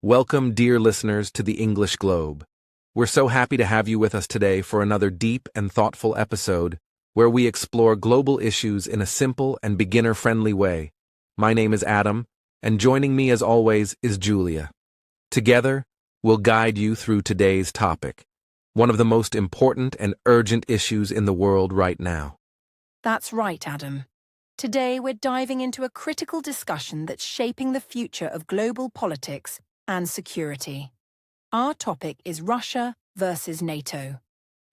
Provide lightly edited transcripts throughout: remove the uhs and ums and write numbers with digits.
Welcome, dear listeners, to the English Globe. We're so happy to have you with us today for another deep and thoughtful episode where we explore global issues in a simple and beginner-friendly way. My name is Adam, and joining me as always is Julia. Together, we'll guide you through today's topic, one of the most important and urgent issues in the world right now. That's right, Adam. Today we're diving into a critical discussion that's shaping the future of global politics and security. Our topic is Russia versus NATO,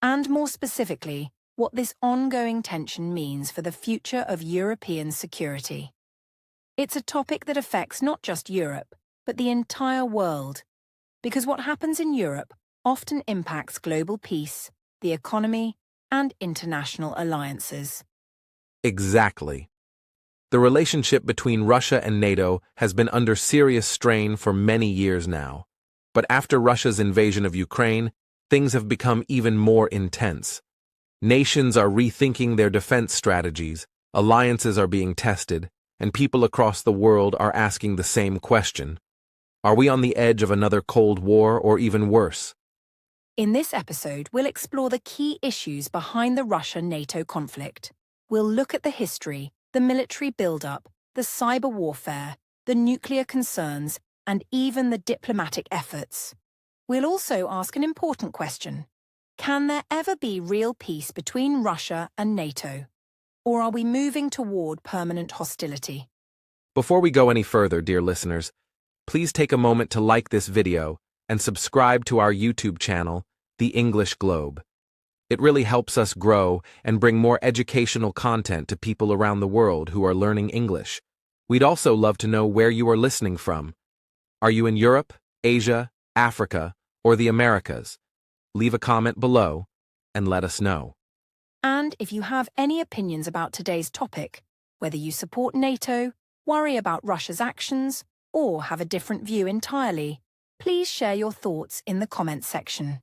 and more specifically, what this ongoing tension means for the future of European security. It's a topic that affects not just Europe, but the entire world, because what happens in Europe often impacts global peace, the economy, and international alliances. Exactly. The relationship between Russia and NATO has been under serious strain for many years now. But after Russia's invasion of Ukraine, things have become even more intense. Nations are rethinking their defense strategies, alliances are being tested, and people across the world are asking the same question. Are we on the edge of another Cold War or even worse? In this episode, we'll explore the key issues behind the Russia-NATO conflict. We'll look at the history, the military build-up, the cyber warfare, the nuclear concerns, and even the diplomatic efforts. We'll also ask an important question. Can there ever be real peace between Russia and NATO? Or are we moving toward permanent hostility? Before we go any further, dear listeners, please take a moment to like this video and subscribe to our YouTube channel, The English Globe. It really helps us grow and bring more educational content to people around the world who are learning English. We'd also love to know where you are listening from. Are you in Europe, Asia, Africa, or the Americas? Leave a comment below and let us know. And if you have any opinions about today's topic, whether you support NATO, worry about Russia's actions, or have a different view entirely, please share your thoughts in the comments section.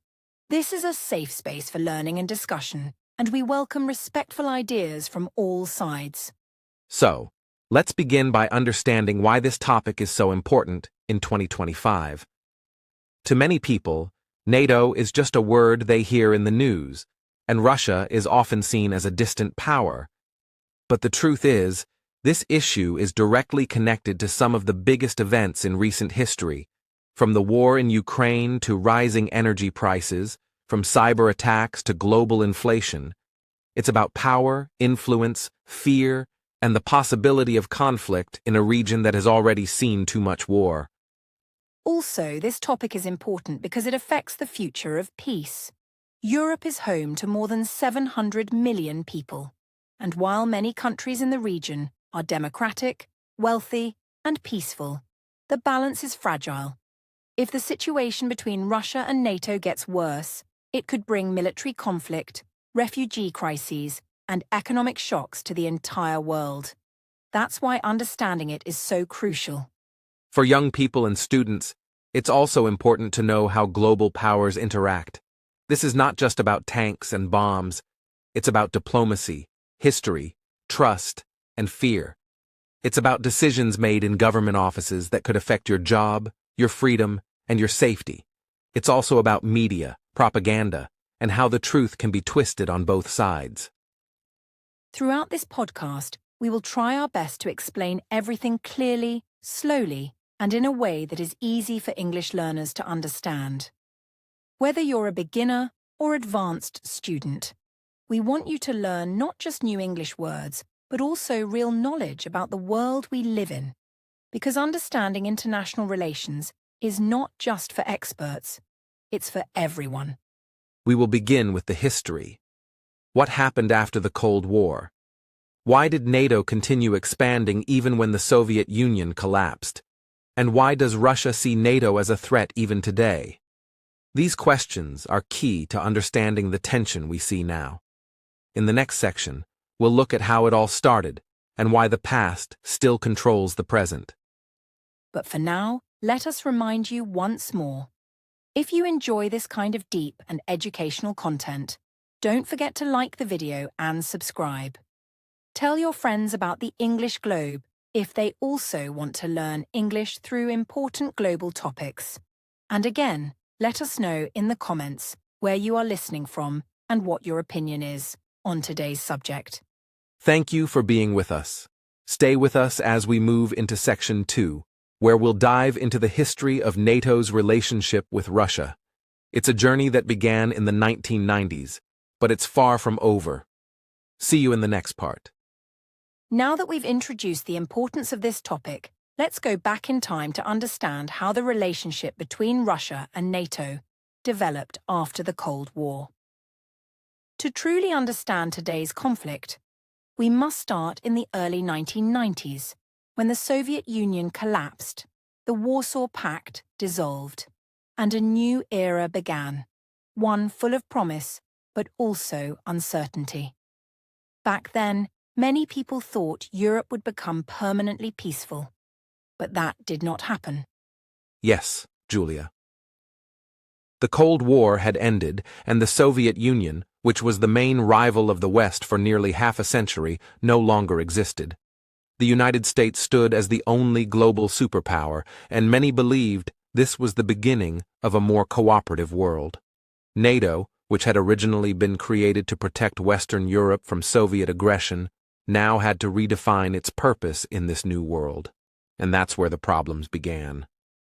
This is a safe space for learning and discussion, and we welcome respectful ideas from all sides. So, let's begin by understanding why this topic is so important in 2025. To many people, NATO is just a word they hear in the news, and Russia is often seen as a distant power. But the truth is, this issue is directly connected to some of the biggest events in recent history, from the war in Ukraine to rising energy prices, from cyber attacks to global inflation. It's about power, influence, fear, and the possibility of conflict in a region that has already seen too much war. Also, this topic is important because it affects the future of peace. Europe is home to more than 700 million people, and while many countries in the region are democratic, wealthy, and peaceful, the balance is fragile. If the situation between Russia and NATO gets worse, it could bring military conflict, refugee crises, and economic shocks to the entire world. That's why understanding it is so crucial. For young people and students, it's also important to know how global powers interact. This is not just about tanks and bombs. It's about diplomacy, history, trust, and fear. It's about decisions made in government offices that could affect your job, your freedom, and your safety. It's also about media, propaganda, and how the truth can be twisted on both sides. Throughout this podcast, we will try our best to explain everything clearly, slowly, and in a way that is easy for English learners to understand. Whether you're a beginner or advanced student, we want you to learn not just new English words, but also real knowledge about the world we live in. Because understanding international relations is not just for experts, it's for everyone. We will begin with the history. What happened after the Cold War? Why did NATO continue expanding even when the Soviet Union collapsed? And why does Russia see NATO as a threat even today? These questions are key to understanding the tension we see now. In the next section, we'll look at how it all started and why the past still controls the present. But for now, let us remind you once more. If you enjoy this kind of deep and educational content, don't forget to like the video and subscribe. Tell your friends about the English Globe if they also want to learn English through important global topics. And again, let us know in the comments where you are listening from and what your opinion is on today's subject. Thank you for being with us. Stay with us as we move into Section 2, where we'll dive into the history of NATO's relationship with Russia. It's a journey that began in the 1990s, but it's far from over. See you in the next part. Now that we've introduced the importance of this topic, let's go back in time to understand how the relationship between Russia and NATO developed after the Cold War. To truly understand today's conflict, we must start in the early 1990s, when the Soviet Union collapsed, the Warsaw Pact dissolved, and a new era began, one full of promise but also uncertainty. Back then, many people thought Europe would become permanently peaceful, but that did not happen. Yes, Julia. The Cold War had ended, and the Soviet Union, which was the main rival of the West for nearly half a century, no longer existed. The United States stood as the only global superpower, and many believed this was the beginning of a more cooperative world. NATO, which had originally been created to protect Western Europe from Soviet aggression, now had to redefine its purpose in this new world. And that's where the problems began.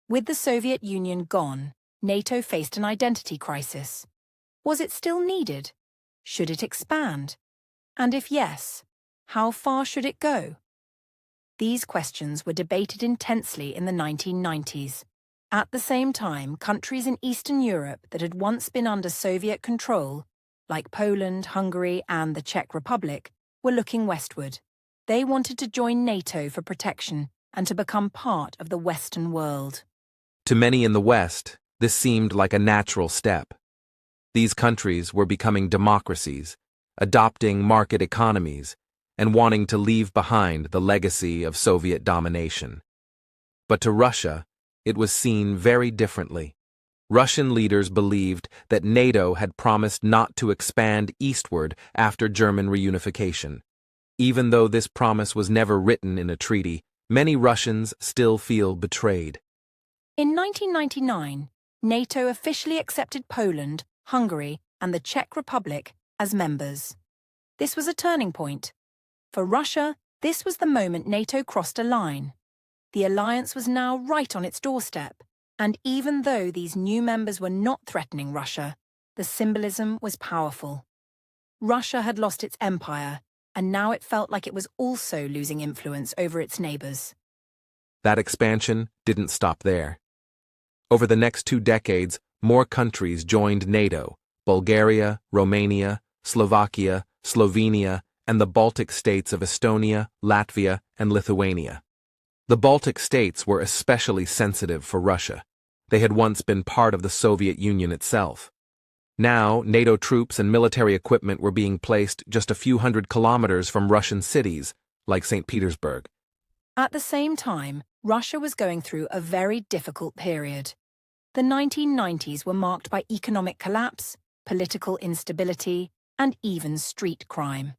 With the Soviet Union gone, NATO faced an identity crisis. Was it still needed? Should it expand? And if yes, how far should it go? These questions were debated intensely in the 1990s. At the same time, countries in Eastern Europe that had once been under Soviet control, like Poland, Hungary, and the Czech Republic, were looking westward. They wanted to join NATO for protection and to become part of the Western world. To many in the West, this seemed like a natural step. These countries were becoming democracies, adopting market economies, and wanting to leave behind the legacy of Soviet domination. But to Russia, it was seen very differently. Russian leaders believed that NATO had promised not to expand eastward after German reunification. Even though this promise was never written in a treaty, many Russians still feel betrayed. In 1999, NATO officially accepted Poland, Hungary, and the Czech Republic as members. This was a turning point. For Russia, this was the moment NATO crossed a line. The alliance was now right on its doorstep, and even though these new members were not threatening Russia, the symbolism was powerful. Russia had lost its empire, and now it felt like it was also losing influence over its neighbors. That expansion didn't stop there. Over the next 2 decades, more countries joined NATO: Bulgaria, Romania, Slovakia, Slovenia, and the Baltic states of Estonia, Latvia, and Lithuania. The Baltic states were especially sensitive for Russia. They had once been part of the Soviet Union itself. Now, NATO troops and military equipment were being placed just a few hundred kilometers from Russian cities, like St. Petersburg. At the same time, Russia was going through a very difficult period. The 1990s were marked by economic collapse, political instability, and even street crime.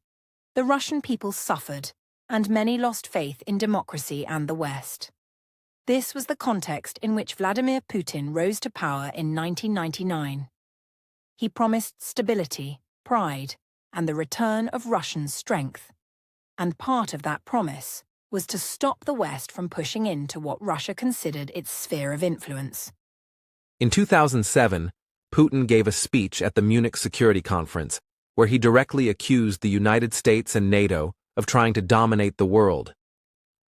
The Russian people suffered, and many lost faith in democracy and the West. This was the context in which Vladimir Putin rose to power in 1999. He promised stability, pride, and the return of Russian strength. And part of that promise was to stop the West from pushing into what Russia considered its sphere of influence. In 2007, Putin gave a speech at the Munich Security Conference, where he directly accused the United States and NATO of trying to dominate the world.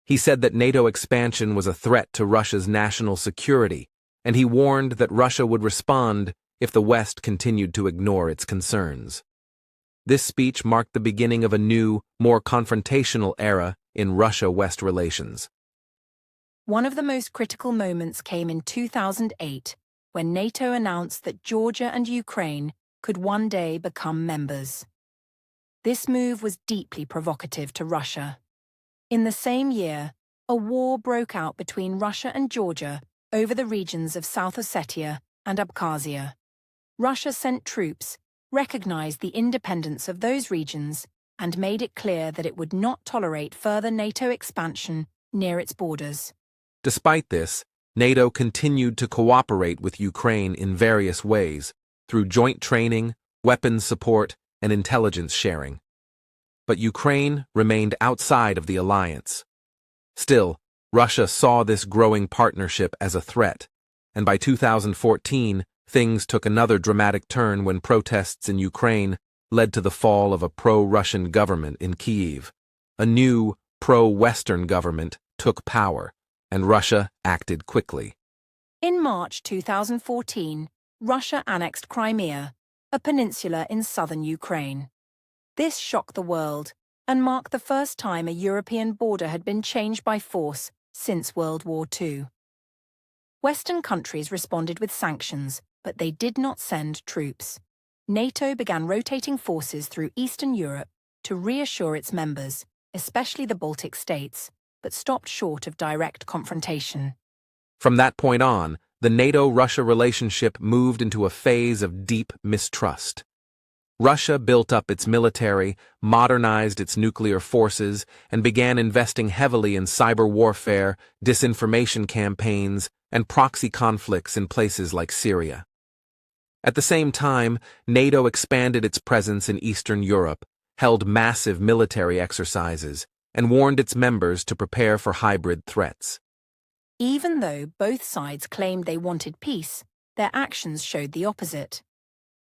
He said that NATO expansion was a threat to Russia's national security, and he warned that Russia would respond if the West continued to ignore its concerns. This speech marked the beginning of a new, more confrontational era in Russia-West relations. One of the most critical moments came in 2008, when NATO announced that Georgia and Ukraine could one day become members. This move was deeply provocative to Russia. In the same year, a war broke out between Russia and Georgia over the regions of South Ossetia and Abkhazia. Russia sent troops, recognized the independence of those regions, and made it clear that it would not tolerate further NATO expansion near its borders. Despite this, NATO continued to cooperate with Ukraine in various ways, through joint training, weapons support, and intelligence sharing. But Ukraine remained outside of the alliance. Still, Russia saw this growing partnership as a threat, and by 2014, things took another dramatic turn when protests in Ukraine led to the fall of a pro-Russian government in Kyiv. A new, pro-Western government took power, and Russia acted quickly. In March 2014, Russia annexed Crimea, a peninsula in southern Ukraine. This shocked the world and marked the first time a European border had been changed by force since World War II. Western countries responded with sanctions, but they did not send troops. NATO began rotating forces through Eastern Europe to reassure its members, especially the Baltic states, but stopped short of direct confrontation. From that point on, the NATO-Russia relationship moved into a phase of deep mistrust. Russia built up its military, modernized its nuclear forces, and began investing heavily in cyber warfare, disinformation campaigns, and proxy conflicts in places like Syria. At the same time, NATO expanded its presence in Eastern Europe, held massive military exercises, and warned its members to prepare for hybrid threats. Even though both sides claimed they wanted peace, their actions showed the opposite.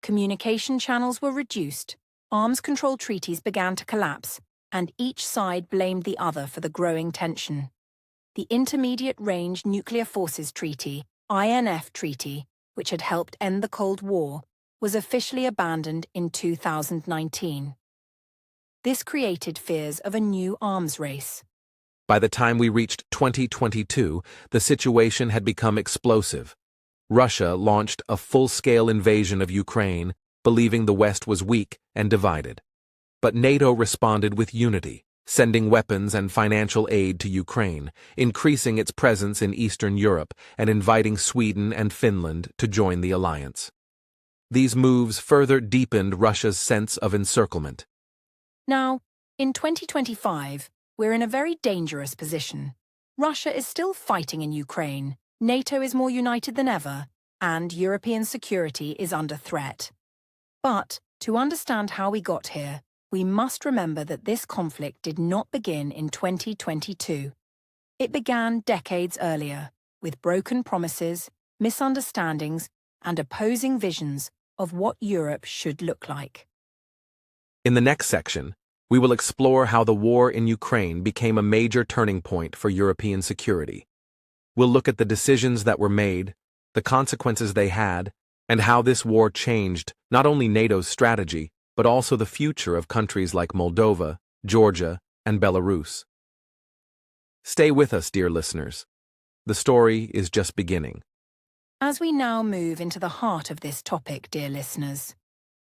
Communication channels were reduced, arms control treaties began to collapse, and each side blamed the other for the growing tension. The Intermediate Range Nuclear Forces Treaty, INF Treaty, which had helped end the Cold War, was officially abandoned in 2019. This created fears of a new arms race. By the time we reached 2022, the situation had become explosive. Russia launched a full-scale invasion of Ukraine, believing the West was weak and divided. But NATO responded with unity, sending weapons and financial aid to Ukraine, increasing its presence in Eastern Europe, and inviting Sweden and Finland to join the alliance. These moves further deepened Russia's sense of encirclement. Now, in 2025, we're in a very dangerous position. Russia is still fighting in Ukraine, NATO is more united than ever, and European security is under threat. But, to understand how we got here, we must remember that this conflict did not begin in 2022. It began decades earlier, with broken promises, misunderstandings, and opposing visions of what Europe should look like. In the next section, we will explore how the war in Ukraine became a major turning point for European security. We'll look at the decisions that were made, the consequences they had, and how this war changed not only NATO's strategy, but also the future of countries like Moldova, Georgia, and Belarus. Stay with us, dear listeners. The story is just beginning. As we now move into the heart of this topic, dear listeners,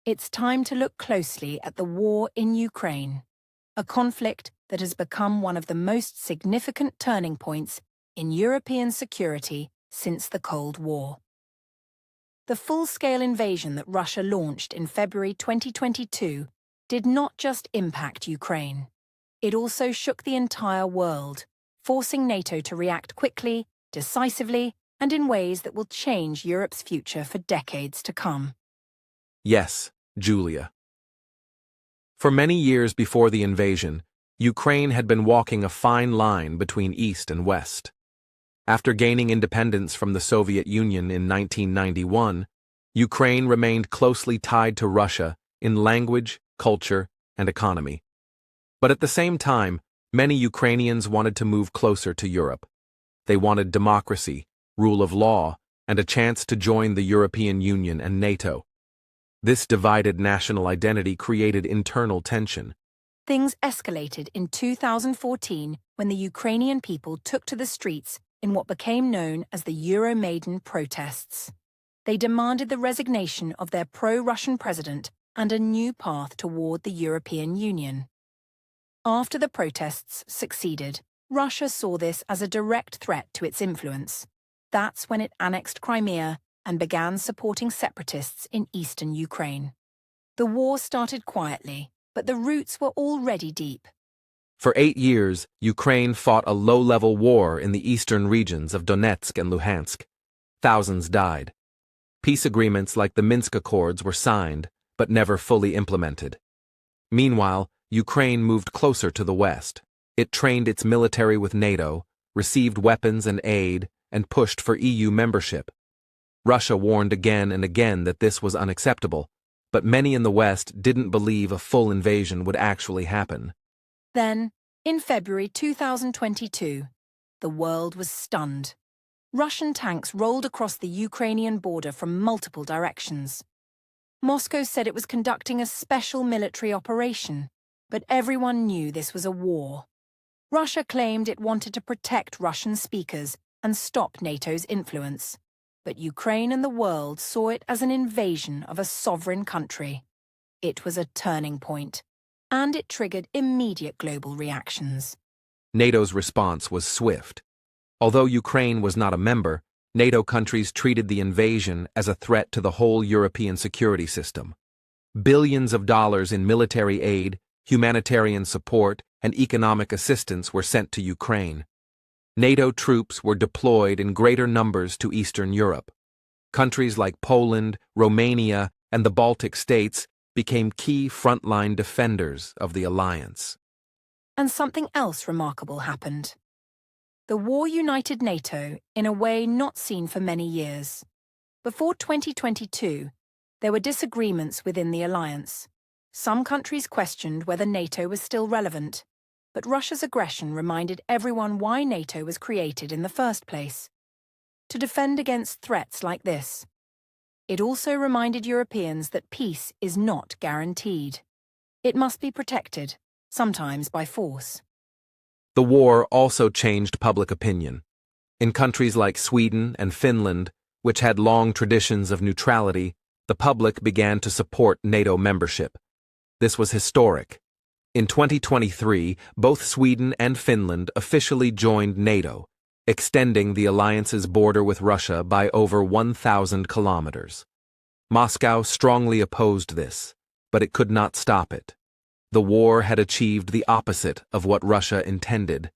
it's time to look closely at the war in Ukraine, a conflict that has become one of the most significant turning points in European security since the Cold War. The full-scale invasion that Russia launched in February 2022 did not just impact Ukraine. It also shook the entire world, forcing NATO to react quickly, decisively, and in ways that will change Europe's future for decades to come. Yes, Julia. For many years before the invasion, Ukraine had been walking a fine line between East and West. After gaining independence from the Soviet Union in 1991, Ukraine remained closely tied to Russia in language, culture, and economy. But at the same time, many Ukrainians wanted to move closer to Europe. They wanted democracy, rule of law, and a chance to join the European Union and NATO. This divided national identity created internal tension. Things escalated in 2014 when the Ukrainian people took to the streets in what became known as the Euromaidan protests. They demanded the resignation of their pro-Russian president and a new path toward the European Union. After the protests succeeded, Russia saw this as a direct threat to its influence. That's when it annexed Crimea and began supporting separatists in eastern Ukraine. The war started quietly, but the roots were already deep. For 8 years, Ukraine fought a low-level war in the eastern regions of Donetsk and Luhansk. Thousands died. Peace agreements like the Minsk Accords were signed, but never fully implemented. Meanwhile, Ukraine moved closer to the West. It trained its military with NATO, received weapons and aid, and pushed for EU membership. Russia warned again and again that this was unacceptable, but many in the West didn't believe a full invasion would actually happen. Then, in February 2022, the world was stunned. Russian tanks rolled across the Ukrainian border from multiple directions. Moscow said it was conducting a special military operation, but everyone knew this was a war. Russia claimed it wanted to protect Russian speakers and stop NATO's influence, but Ukraine and the world saw it as an invasion of a sovereign country. It was a turning point, and it triggered immediate global reactions. NATO's response was swift. Although Ukraine was not a member, NATO countries treated the invasion as a threat to the whole European security system. Billions of dollars in military aid, humanitarian support, and economic assistance were sent to Ukraine. NATO troops were deployed in greater numbers to Eastern Europe. Countries like Poland, Romania, and the Baltic states became key frontline defenders of the alliance. And something else remarkable happened. The war united NATO in a way not seen for many years. Before 2022, there were disagreements within the alliance. Some countries questioned whether NATO was still relevant, but Russia's aggression reminded everyone why NATO was created in the first place: to defend against threats like this. It also reminded Europeans that peace is not guaranteed. It must be protected, sometimes by force. The war also changed public opinion. In countries like Sweden and Finland, which had long traditions of neutrality, the public began to support NATO membership. This was historic. In 2023, both Sweden and Finland officially joined NATO, extending the alliance's border with Russia by over 1,000 kilometers. Moscow strongly opposed this, but it could not stop it. The war had achieved the opposite of what Russia intended.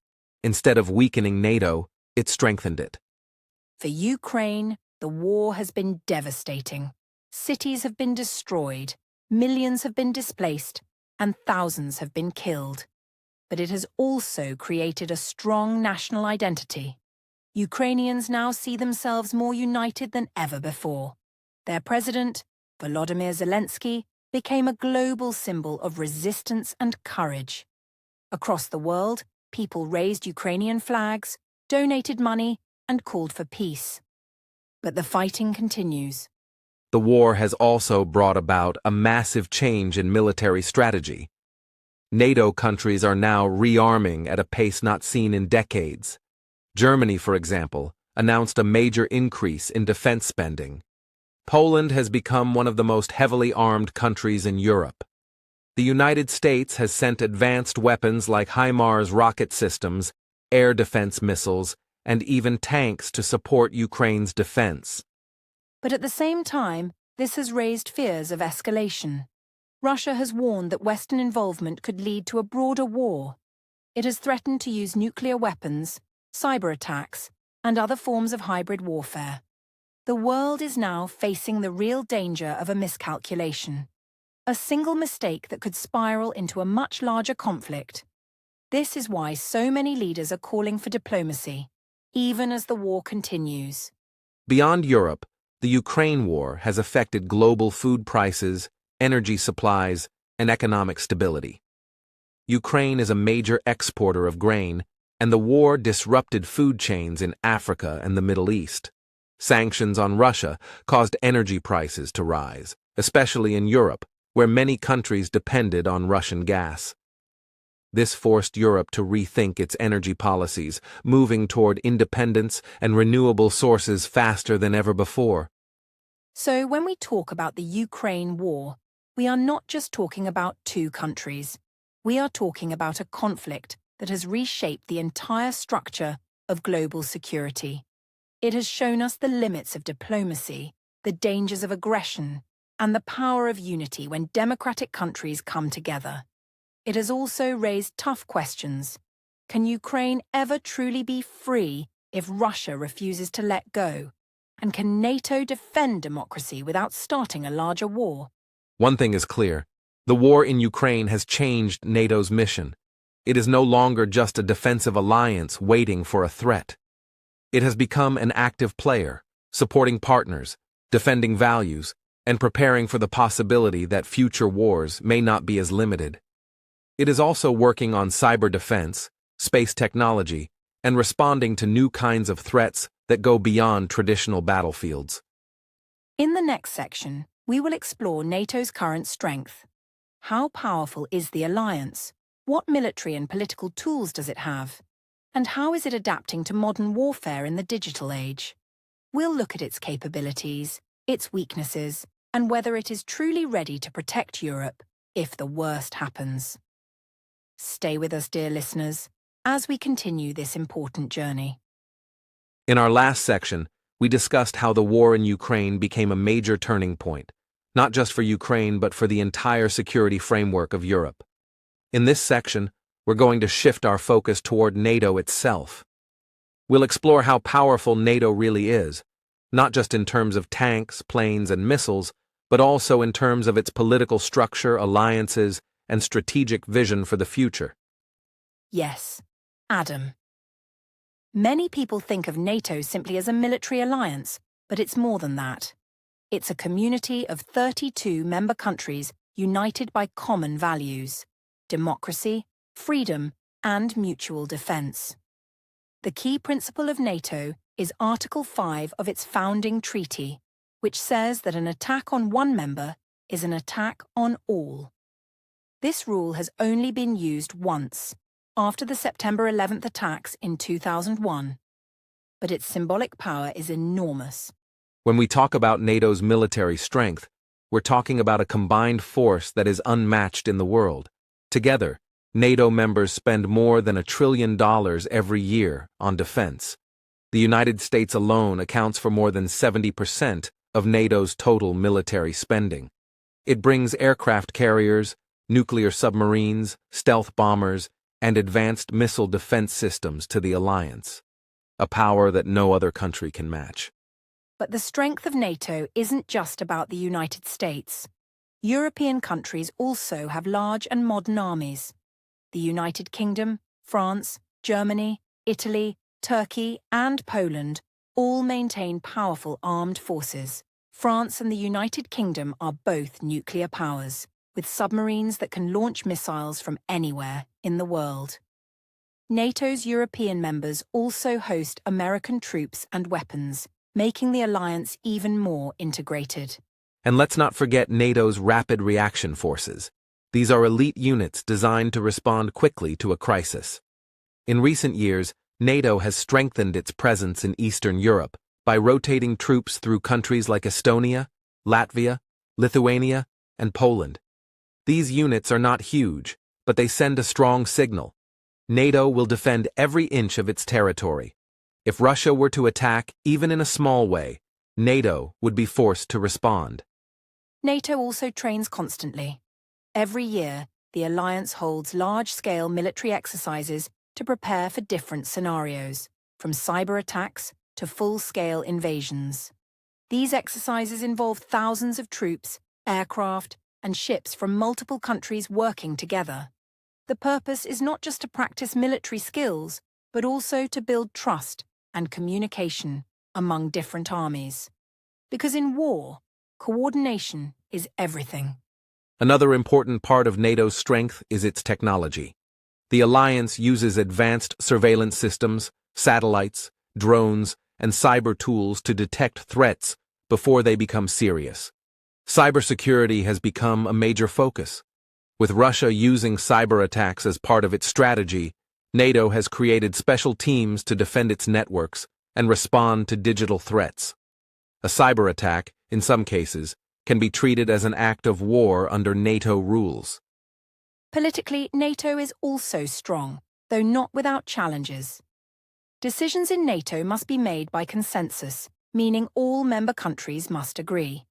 Instead of weakening NATO, it strengthened it. For Ukraine, the war has been devastating. Cities have been destroyed, millions have been displaced, and thousands have been killed. But it has also created a strong national identity. Ukrainians now see themselves more united than ever before. Their president, Volodymyr Zelensky, became a global symbol of resistance and courage. Across the world, people raised Ukrainian flags, donated money, and called for peace. But the fighting continues. The war has also brought about a massive change in military strategy. NATO countries are now rearming at a pace not seen in decades. Germany, for example, announced a major increase in defense spending. Poland has become one of the most heavily armed countries in Europe. The United States has sent advanced weapons like HIMARS rocket systems, air defense missiles, and even tanks to support Ukraine's defense. But at the same time, this has raised fears of escalation. Russia has warned that Western involvement could lead to a broader war. It has threatened to use nuclear weapons, cyberattacks, and other forms of hybrid warfare. The world is now facing the real danger of a miscalculation. A single mistake that could spiral into a much larger conflict. This is why so many leaders are calling for diplomacy, even as the war continues. Beyond Europe, the Ukraine war has affected global food prices, energy supplies, and economic stability. Ukraine is a major exporter of grain, and the war disrupted food chains in Africa and the Middle East. Sanctions on Russia caused energy prices to rise, especially in Europe, where many countries depended on Russian gas. This forced Europe to rethink its energy policies, moving toward independence and renewable sources faster than ever before. So when we talk about the Ukraine war, we are not just talking about two countries. We are talking about a conflict that has reshaped the entire structure of global security. It has shown us the limits of diplomacy, the dangers of aggression, and the power of unity when democratic countries come together. it has also raised tough questions. Can Ukraine ever truly be free if Russia refuses to let go? And can NATO defend democracy without starting a larger war? One thing is clear. The war in Ukraine has changed NATO's mission. It is no longer just a defensive alliance waiting for a threat. It has become an active player, supporting partners, defending values, and preparing for the possibility that future wars may not be as limited. It is also working on cyber defense, space technology, and responding to new kinds of threats that go beyond traditional battlefields. In the next section, we will explore NATO's current strength. How powerful is the alliance? What military and political tools does it have? And how is it adapting to modern warfare in the digital age? We'll look at its capabilities, its weaknesses, and whether it is truly ready to protect Europe if the worst happens. Stay with us, dear listeners, as we continue this important journey. In our last section, we discussed how the war in Ukraine became a major turning point, not just for Ukraine but for the entire security framework of Europe. In this section, we're going to shift our focus toward NATO itself. We'll explore how powerful NATO really is, not just in terms of tanks, planes, and missiles, but also in terms of its political structure, alliances, and strategic vision for the future. Yes, Adam. Many people think of NATO simply as a military alliance, but it's more than that. It's a community of 32 member countries united by common values: democracy, freedom, and mutual defense. The key principle of NATO is Article 5 of its founding treaty, which says that an attack on one member is an attack on all. This rule has only been used once, after the September 11th attacks in 2001. But its symbolic power is enormous. When we talk about NATO's military strength, we're talking about a combined force that is unmatched in the world. Together, NATO members spend more than $1 trillion every year on defense. The United States alone accounts for more than 70% of NATO's total military spending. It brings aircraft carriers, nuclear submarines, stealth bombers, and advanced missile defense systems to the alliance, a power that no other country can match. But the strength of NATO isn't just about the United States. European countries also have large and modern armies. The United Kingdom, France, Germany, Italy, Turkey, and Poland all maintain powerful armed forces. France and the United Kingdom are both nuclear powers, with submarines that can launch missiles from anywhere in the world. NATO's European members also host American troops and weapons, making the alliance even more integrated. And let's not forget NATO's Rapid Reaction Forces. These are elite units designed to respond quickly to a crisis. In recent years, NATO has strengthened its presence in Eastern Europe by rotating troops through countries like Estonia, Latvia, Lithuania, and Poland. These units are not huge, but they send a strong signal. NATO will defend every inch of its territory. If Russia were to attack, even in a small way, NATO would be forced to respond. NATO also trains constantly. Every year, the alliance holds large-scale military exercises to prepare for different scenarios, from cyber attacks to full-scale invasions. These exercises involve thousands of troops, aircraft, and ships from multiple countries working together. The purpose is not just to practice military skills, but also to build trust and communication among different armies. Because in war, coordination is everything. Another important part of NATO's strength is its technology. The alliance uses advanced surveillance systems, satellites, drones, and cyber tools to detect threats before they become serious. Cybersecurity has become a major focus. With Russia using cyber attacks as part of its strategy, NATO has created special teams to defend its networks and respond to digital threats. A cyber attack, in some cases, can be treated as an act of war under NATO rules. Politically, NATO is also strong, though not without challenges. Decisions in NATO must be made by consensus, meaning all member countries must agree.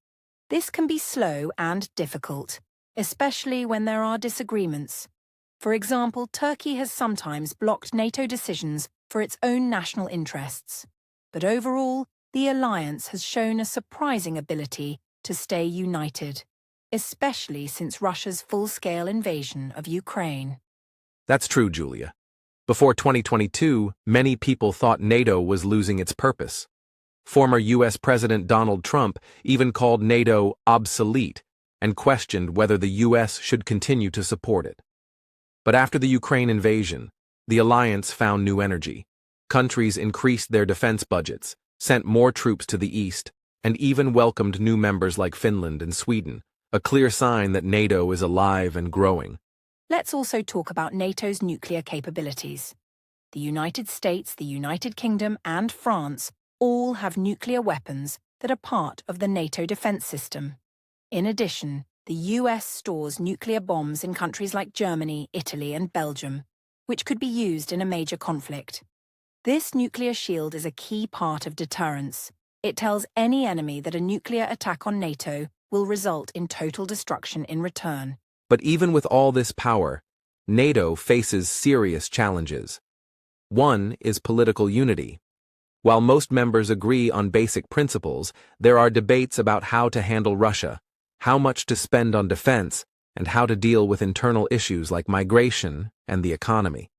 This can be slow and difficult, especially when there are disagreements. For example, Turkey has sometimes blocked NATO decisions for its own national interests. But overall, the alliance has shown a surprising ability to stay united, especially since Russia's full-scale invasion of Ukraine. That's true, Julia. Before 2022, many people thought NATO was losing its purpose. Former U.S. President Donald Trump even called NATO obsolete and questioned whether the U.S. should continue to support it. But after the Ukraine invasion, the alliance found new energy. Countries increased their defense budgets, sent more troops to the east, and even welcomed new members like Finland and Sweden, a clear sign that NATO is alive and growing. Let's also talk about NATO's nuclear capabilities. The United States, the United Kingdom, and France all have nuclear weapons that are part of the NATO defense system. In addition, the US stores nuclear bombs in countries like Germany, Italy, and Belgium, which could be used in a major conflict. This nuclear shield is a key part of deterrence. It tells any enemy that a nuclear attack on NATO will result in total destruction in return. But even with all this power, NATO faces serious challenges. One is political unity. While most members agree on basic principles, there are debates about how to handle Russia, how much to spend on defense, and how to deal with internal issues like migration and the economy.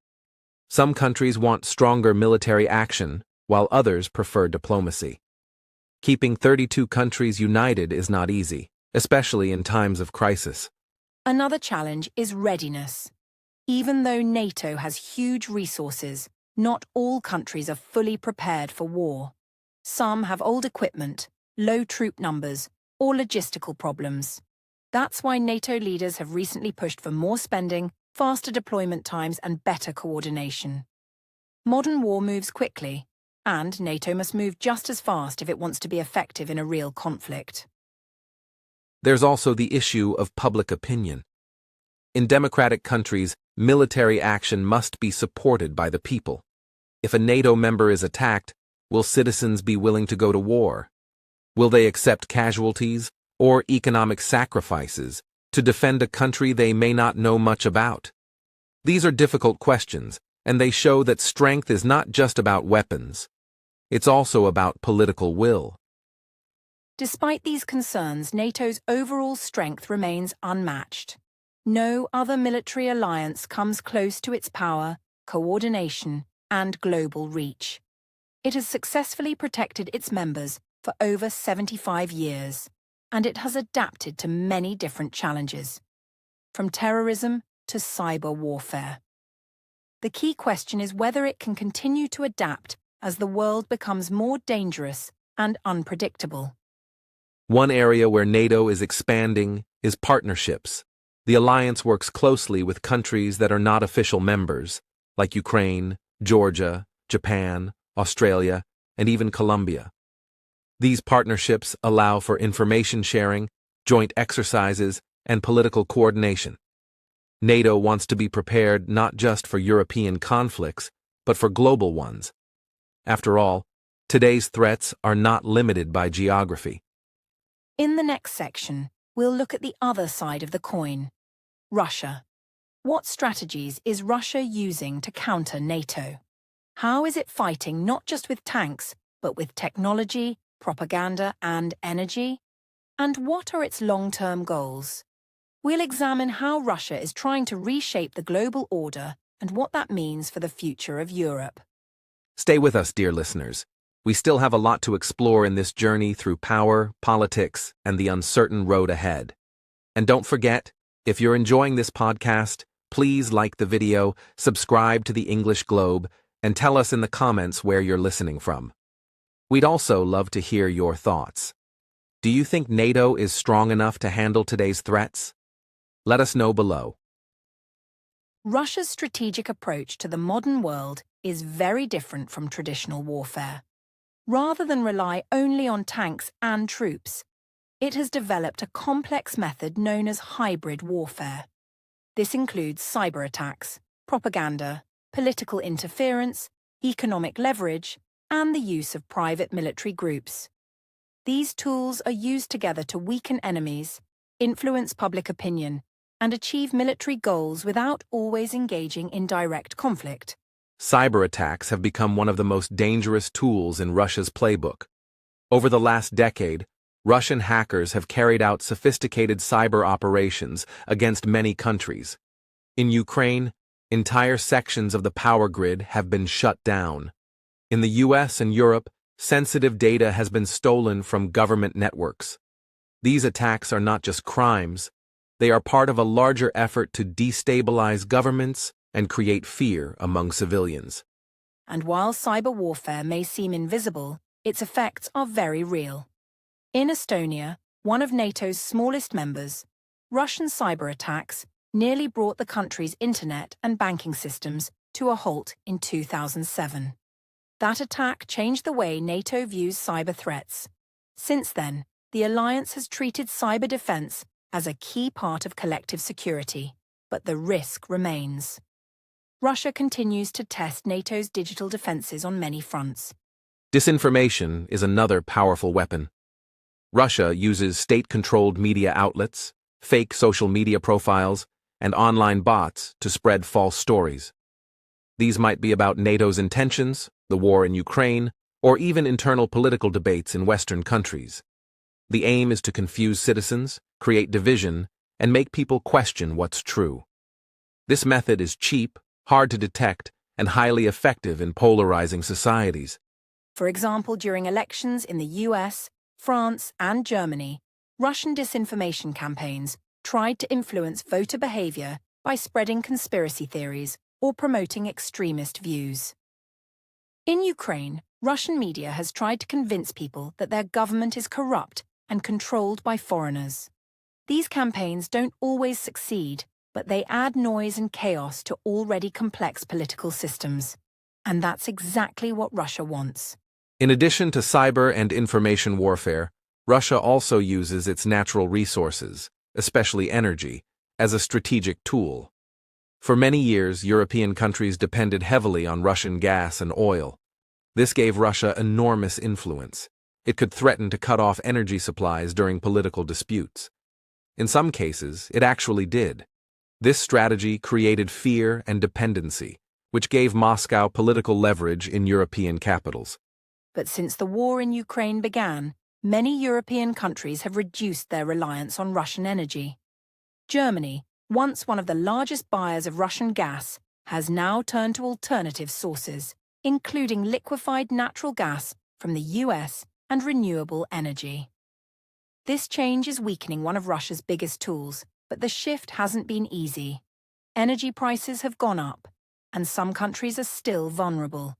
Some countries want stronger military action, while others prefer diplomacy. Keeping 32 countries united is not easy, especially in times of crisis. Another challenge is readiness. Even though NATO has huge resources, not all countries are fully prepared for war. Some have old equipment, low troop numbers, or logistical problems. That's why NATO leaders have recently pushed for more spending, faster deployment times, and better coordination. Modern war moves quickly, and NATO must move just as fast if it wants to be effective in a real conflict. There's also the issue of public opinion. In democratic countries, military action must be supported by the people. If a NATO member is attacked, will citizens be willing to go to war? Will they accept casualties or economic sacrifices to defend a country they may not know much about? These are difficult questions, and they show that strength is not just about weapons. It's also about political will. Despite these concerns, NATO's overall strength remains unmatched. No other military alliance comes close to its power, coordination, and global reach. It has successfully protected its members for over 75 years, and it has adapted to many different challenges, from terrorism to cyber warfare. The key question is whether it can continue to adapt as the world becomes more dangerous and unpredictable. One area where NATO is expanding is partnerships. The alliance works closely with countries that are not official members, like Ukraine, Georgia, Japan, Australia, and even Colombia. These partnerships allow for information sharing, joint exercises, and political coordination. NATO wants to be prepared not just for European conflicts, but for global ones. After all, today's threats are not limited by geography. In the next section, we'll look at the other side of the coin, Russia. What strategies is Russia using to counter NATO? How is it fighting not just with tanks, but with technology, propaganda, and energy? And what are its long-term goals? We'll examine how Russia is trying to reshape the global order and what that means for the future of Europe. Stay with us, dear listeners. We still have a lot to explore in this journey through power, politics, and the uncertain road ahead. And don't forget, if you're enjoying this podcast, please like the video, subscribe to the English Globe, and tell us in the comments where you're listening from. We'd also love to hear your thoughts. Do you think NATO is strong enough to handle today's threats? Let us know below. Russia's strategic approach to the modern world is very different from traditional warfare. Rather than rely only on tanks and troops, it has developed a complex method known as hybrid warfare. This includes cyberattacks, propaganda, political interference, economic leverage, and the use of private military groups. These tools are used together to weaken enemies, influence public opinion, and achieve military goals without always engaging in direct conflict. Cyberattacks have become one of the most dangerous tools in Russia's playbook. Over the last decade, Russian hackers have carried out sophisticated cyber operations against many countries. In Ukraine, entire sections of the power grid have been shut down. In the US and Europe, sensitive data has been stolen from government networks. These attacks are not just crimes, they are part of a larger effort to destabilize governments and create fear among civilians. And while cyber warfare may seem invisible, its effects are very real. In Estonia, one of NATO's smallest members, Russian cyber attacks nearly brought the country's internet and banking systems to a halt in 2007. That attack changed the way NATO views cyber threats. Since then, the alliance has treated cyber defense as a key part of collective security, but the risk remains. Russia continues to test NATO's digital defenses on many fronts. Disinformation is another powerful weapon. Russia uses state-controlled media outlets, fake social media profiles, and online bots to spread false stories. These might be about NATO's intentions, the war in Ukraine, or even internal political debates in Western countries. The aim is to confuse citizens, create division, and make people question what's true. This method is cheap, hard to detect, and highly effective in polarizing societies. For example, during elections in the US, France, and Germany, Russian disinformation campaigns tried to influence voter behavior by spreading conspiracy theories or promoting extremist views. In Ukraine, Russian media has tried to convince people that their government is corrupt and controlled by foreigners. These campaigns don't always succeed, but they add noise and chaos to already complex political systems. And that's exactly what Russia wants. In addition to cyber and information warfare, Russia also uses its natural resources, especially energy, as a strategic tool. For many years, European countries depended heavily on Russian gas and oil. This gave Russia enormous influence. It could threaten to cut off energy supplies during political disputes. In some cases, it actually did. This strategy created fear and dependency, which gave Moscow political leverage in European capitals. But since the war in Ukraine began, many European countries have reduced their reliance on Russian energy. Germany, once one of the largest buyers of Russian gas, has now turned to alternative sources, including liquefied natural gas from the US and renewable energy. This change is weakening one of Russia's biggest tools, but the shift hasn't been easy. Energy prices have gone up, and some countries are still vulnerable.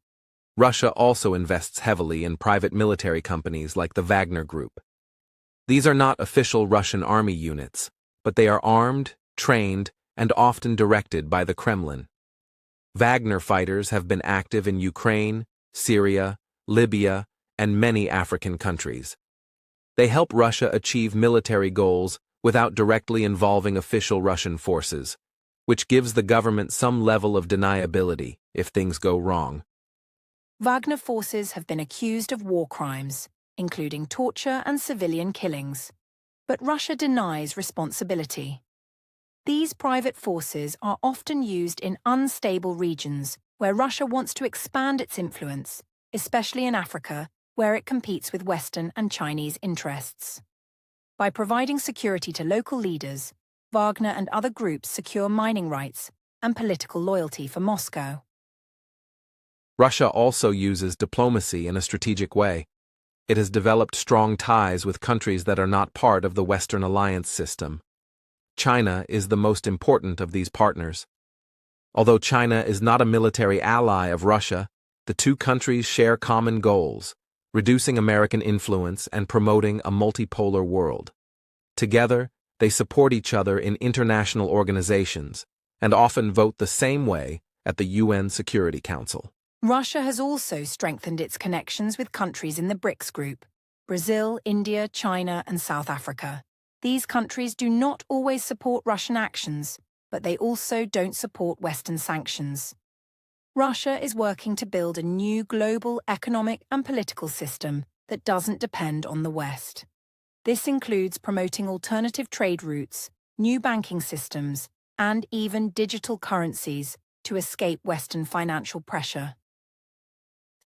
Russia also invests heavily in private military companies like the Wagner Group. These are not official Russian army units, but they are armed, trained, and often directed by the Kremlin. Wagner fighters have been active in Ukraine, Syria, Libya, and many African countries. They help Russia achieve military goals without directly involving official Russian forces, which gives the government some level of deniability if things go wrong. Wagner forces have been accused of war crimes, including torture and civilian killings. But Russia denies responsibility. These private forces are often used in unstable regions where Russia wants to expand its influence, especially in Africa, where it competes with Western and Chinese interests. By providing security to local leaders, Wagner and other groups secure mining rights and political loyalty for Moscow. Russia also uses diplomacy in a strategic way. It has developed strong ties with countries that are not part of the Western alliance system. China is the most important of these partners. Although China is not a military ally of Russia, the two countries share common goals, reducing American influence and promoting a multipolar world. Together, they support each other in international organizations and often vote the same way at the UN Security Council. Russia has also strengthened its connections with countries in the BRICS group: Brazil, India, China, and South Africa. These countries do not always support Russian actions, but they also don't support Western sanctions. Russia is working to build a new global economic and political system that doesn't depend on the West. This includes promoting alternative trade routes, new banking systems, and even digital currencies to escape Western financial pressure.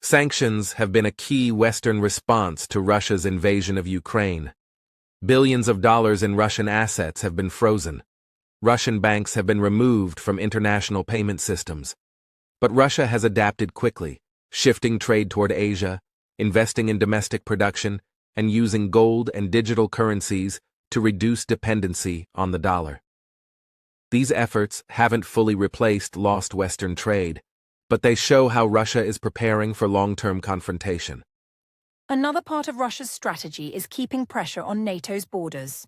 Sanctions have been a key Western response to Russia's invasion of Ukraine. Billions of dollars in Russian assets have been frozen. Russian banks have been removed from international payment systems. But Russia has adapted quickly, shifting trade toward Asia, investing in domestic production, and using gold and digital currencies to reduce dependency on the dollar. These efforts haven't fully replaced lost Western trade, but they show how Russia is preparing for long-term confrontation. Another part of Russia's strategy is keeping pressure on NATO's borders.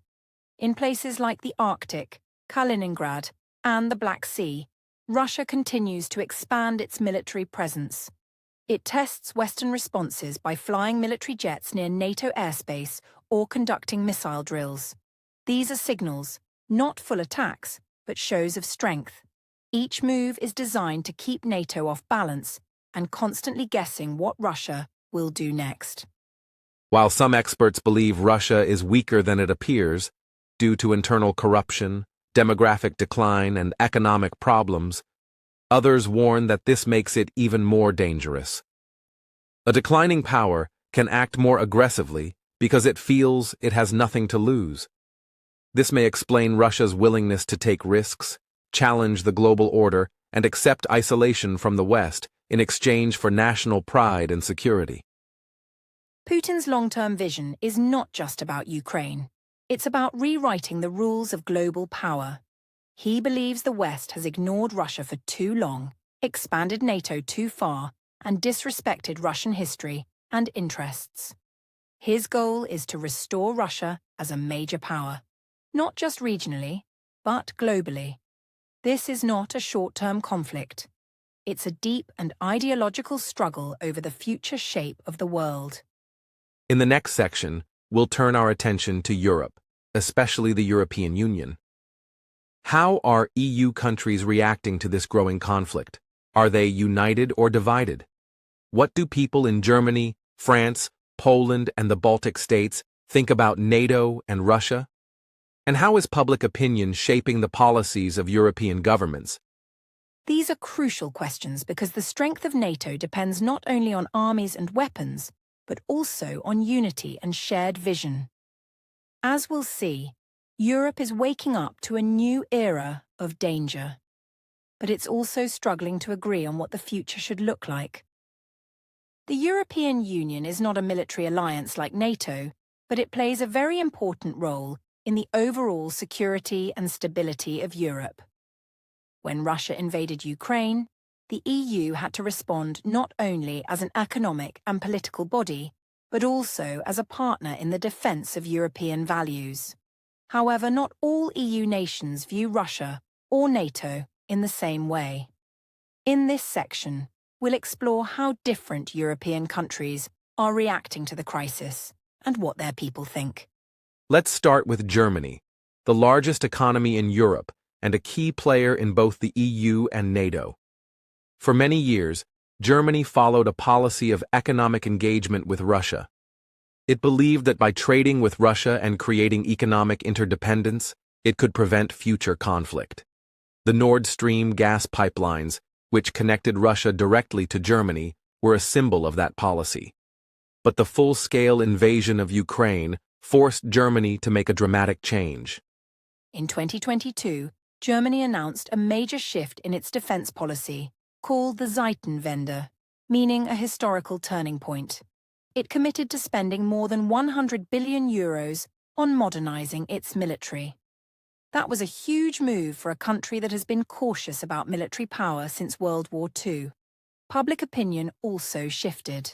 In places like the Arctic, Kaliningrad, and the Black Sea, Russia continues to expand its military presence. It tests Western responses by flying military jets near NATO airspace or conducting missile drills. These are signals, not full attacks, but shows of strength. Each move is designed to keep NATO off balance and constantly guessing what Russia will do next. While some experts believe Russia is weaker than it appears, due to internal corruption, demographic decline, and economic problems, others warn that this makes it even more dangerous. A declining power can act more aggressively because it feels it has nothing to lose. This may explain Russia's willingness to take risks, challenge the global order, and accept isolation from the West in exchange for national pride and security. Putin's long-term vision is not just about Ukraine. It's about rewriting the rules of global power. He believes the West has ignored Russia for too long, expanded NATO too far, and disrespected Russian history and interests. His goal is to restore Russia as a major power, not just regionally, but globally. This is not a short-term conflict. It's a deep and ideological struggle over the future shape of the world. In the next section, we'll turn our attention to Europe, especially the European Union. How are EU countries reacting to this growing conflict? Are they united or divided? What do people in Germany, France, Poland, and the Baltic states think about NATO and Russia? And how is public opinion shaping the policies of European governments? These are crucial questions because the strength of NATO depends not only on armies and weapons, but also on unity and shared vision. As we'll see, Europe is waking up to a new era of danger. But it's also struggling to agree on what the future should look like. The European Union is not a military alliance like NATO, but it plays a very important role in the overall security and stability of Europe. When Russia invaded Ukraine, the EU had to respond not only as an economic and political body, but also as a partner in the defense of European values. However, not all EU nations view Russia or NATO in the same way. In this section, we'll explore how different European countries are reacting to the crisis and what their people think. Let's start with Germany, the largest economy in Europe and a key player in both the EU and NATO. For many years, Germany followed a policy of economic engagement with Russia. It believed that by trading with Russia and creating economic interdependence, it could prevent future conflict. The Nord Stream gas pipelines, which connected Russia directly to Germany, were a symbol of that policy. But the full-scale invasion of Ukraine forced Germany to make a dramatic change. In 2022, Germany announced a major shift in its defense policy, called the Zeitenwende, meaning a historical turning point. It committed to spending more than 100 billion euros on modernizing its military. That was a huge move for a country that has been cautious about military power since World War II. Public opinion also shifted.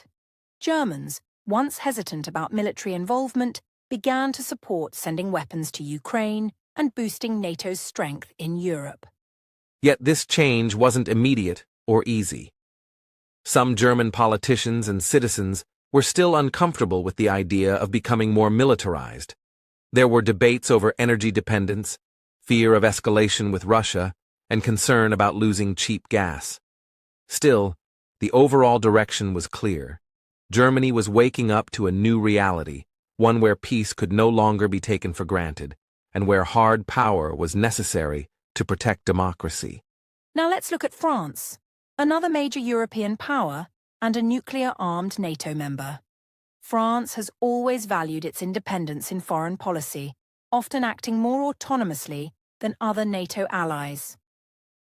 Germans, once hesitant about military involvement, began to support sending weapons to Ukraine and boosting NATO's strength in Europe. Yet this change wasn't immediate or easy. Some German politicians and citizens were still uncomfortable with the idea of becoming more militarized. There were debates over energy dependence, fear of escalation with Russia, and concern about losing cheap gas. Still, the overall direction was clear. Germany was waking up to a new reality, one where peace could no longer be taken for granted, and where hard power was necessary to protect democracy. Now let's look at France, another major European power and a nuclear-armed NATO member. France has always valued its independence in foreign policy, often acting more autonomously than other NATO allies.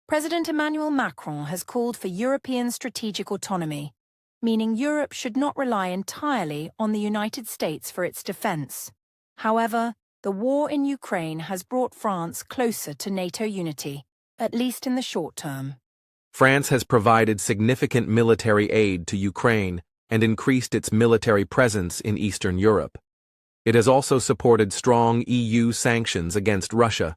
President Emmanuel Macron has called for European strategic autonomy, meaning Europe should not rely entirely on the United States for its defense. However, the war in Ukraine has brought France closer to NATO unity, at least in the short term. France has provided significant military aid to Ukraine and increased its military presence in Eastern Europe. It has also supported strong EU sanctions against Russia,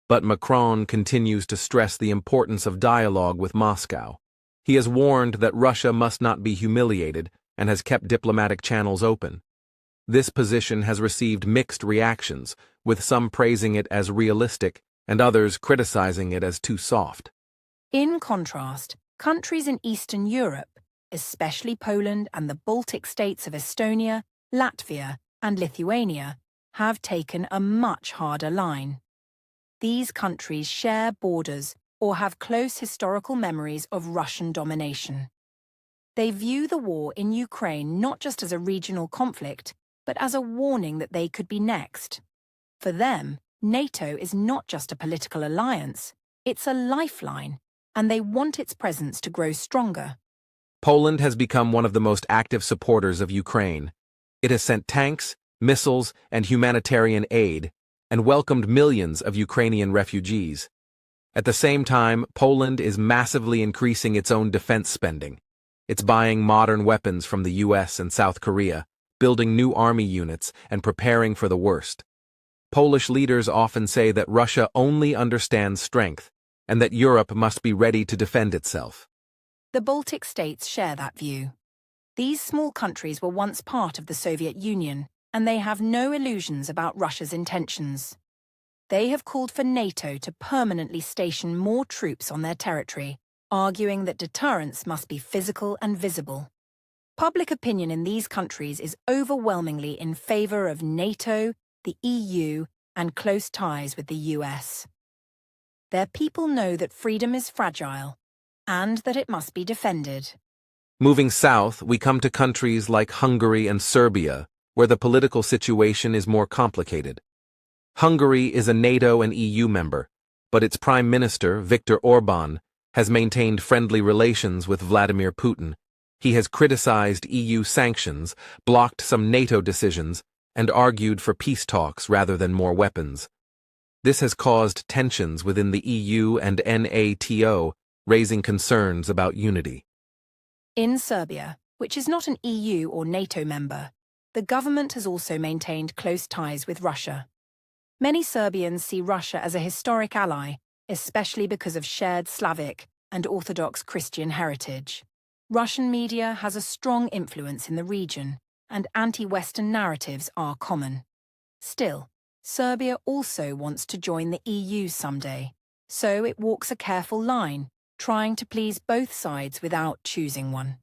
but Macron continues to stress the importance of dialogue with Moscow. He has warned that Russia must not be humiliated and has kept diplomatic channels open. This position has received mixed reactions, with some praising it as realistic and others criticizing it as too soft. In contrast, countries in Eastern Europe, especially Poland and the Baltic states of Estonia, Latvia, and Lithuania, have taken a much harder line. These countries share borders or have close historical memories of Russian domination. They view the war in Ukraine not just as a regional conflict, but as a warning that they could be next. For them, NATO is not just a political alliance, it's a lifeline, and they want its presence to grow stronger. Poland has become one of the most active supporters of Ukraine. It has sent tanks, missiles, and humanitarian aid, and welcomed millions of Ukrainian refugees. At the same time, Poland is massively increasing its own defense spending. It's buying modern weapons from the US and South Korea, building new army units, and preparing for the worst. Polish leaders often say that Russia only understands strength, and that Europe must be ready to defend itself. The Baltic states share that view. These small countries were once part of the Soviet Union, and they have no illusions about Russia's intentions. They have called for NATO to permanently station more troops on their territory, arguing that deterrence must be physical and visible. Public opinion in these countries is overwhelmingly in favor of NATO, the EU, and close ties with the US. Their people know that freedom is fragile, and that it must be defended. Moving south, we come to countries like Hungary and Serbia, where the political situation is more complicated. Hungary is a NATO and EU member, but its Prime Minister, Viktor Orbán, has maintained friendly relations with Vladimir Putin. He has criticized EU sanctions, blocked some NATO decisions, and argued for peace talks rather than more weapons. This has caused tensions within the EU and NATO, raising concerns about unity. In Serbia, which is not an EU or NATO member, the government has also maintained close ties with Russia. Many Serbians see Russia as a historic ally, especially because of shared Slavic and Orthodox Christian heritage. Russian media has a strong influence in the region, and anti-Western narratives are common. Still, Serbia also wants to join the EU someday, so it walks a careful line, trying to please both sides without choosing one.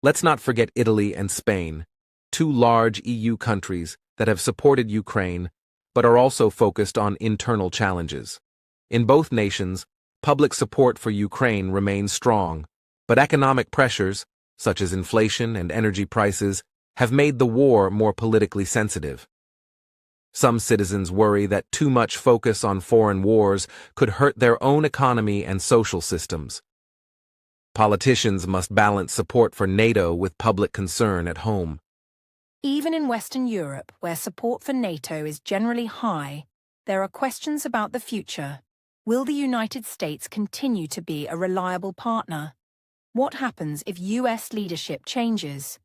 Let's not forget Italy and Spain, two large EU countries that have supported Ukraine but are also focused on internal challenges. In both nations, public support for Ukraine remains strong, but economic pressures, such as inflation and energy prices, have made the war more politically sensitive. Some citizens worry that too much focus on foreign wars could hurt their own economy and social systems. Politicians must balance support for NATO with public concern at home. Even in Western Europe, where support for NATO is generally high, there are questions about the future. Will the United States continue to be a reliable partner? What happens if US leadership changes?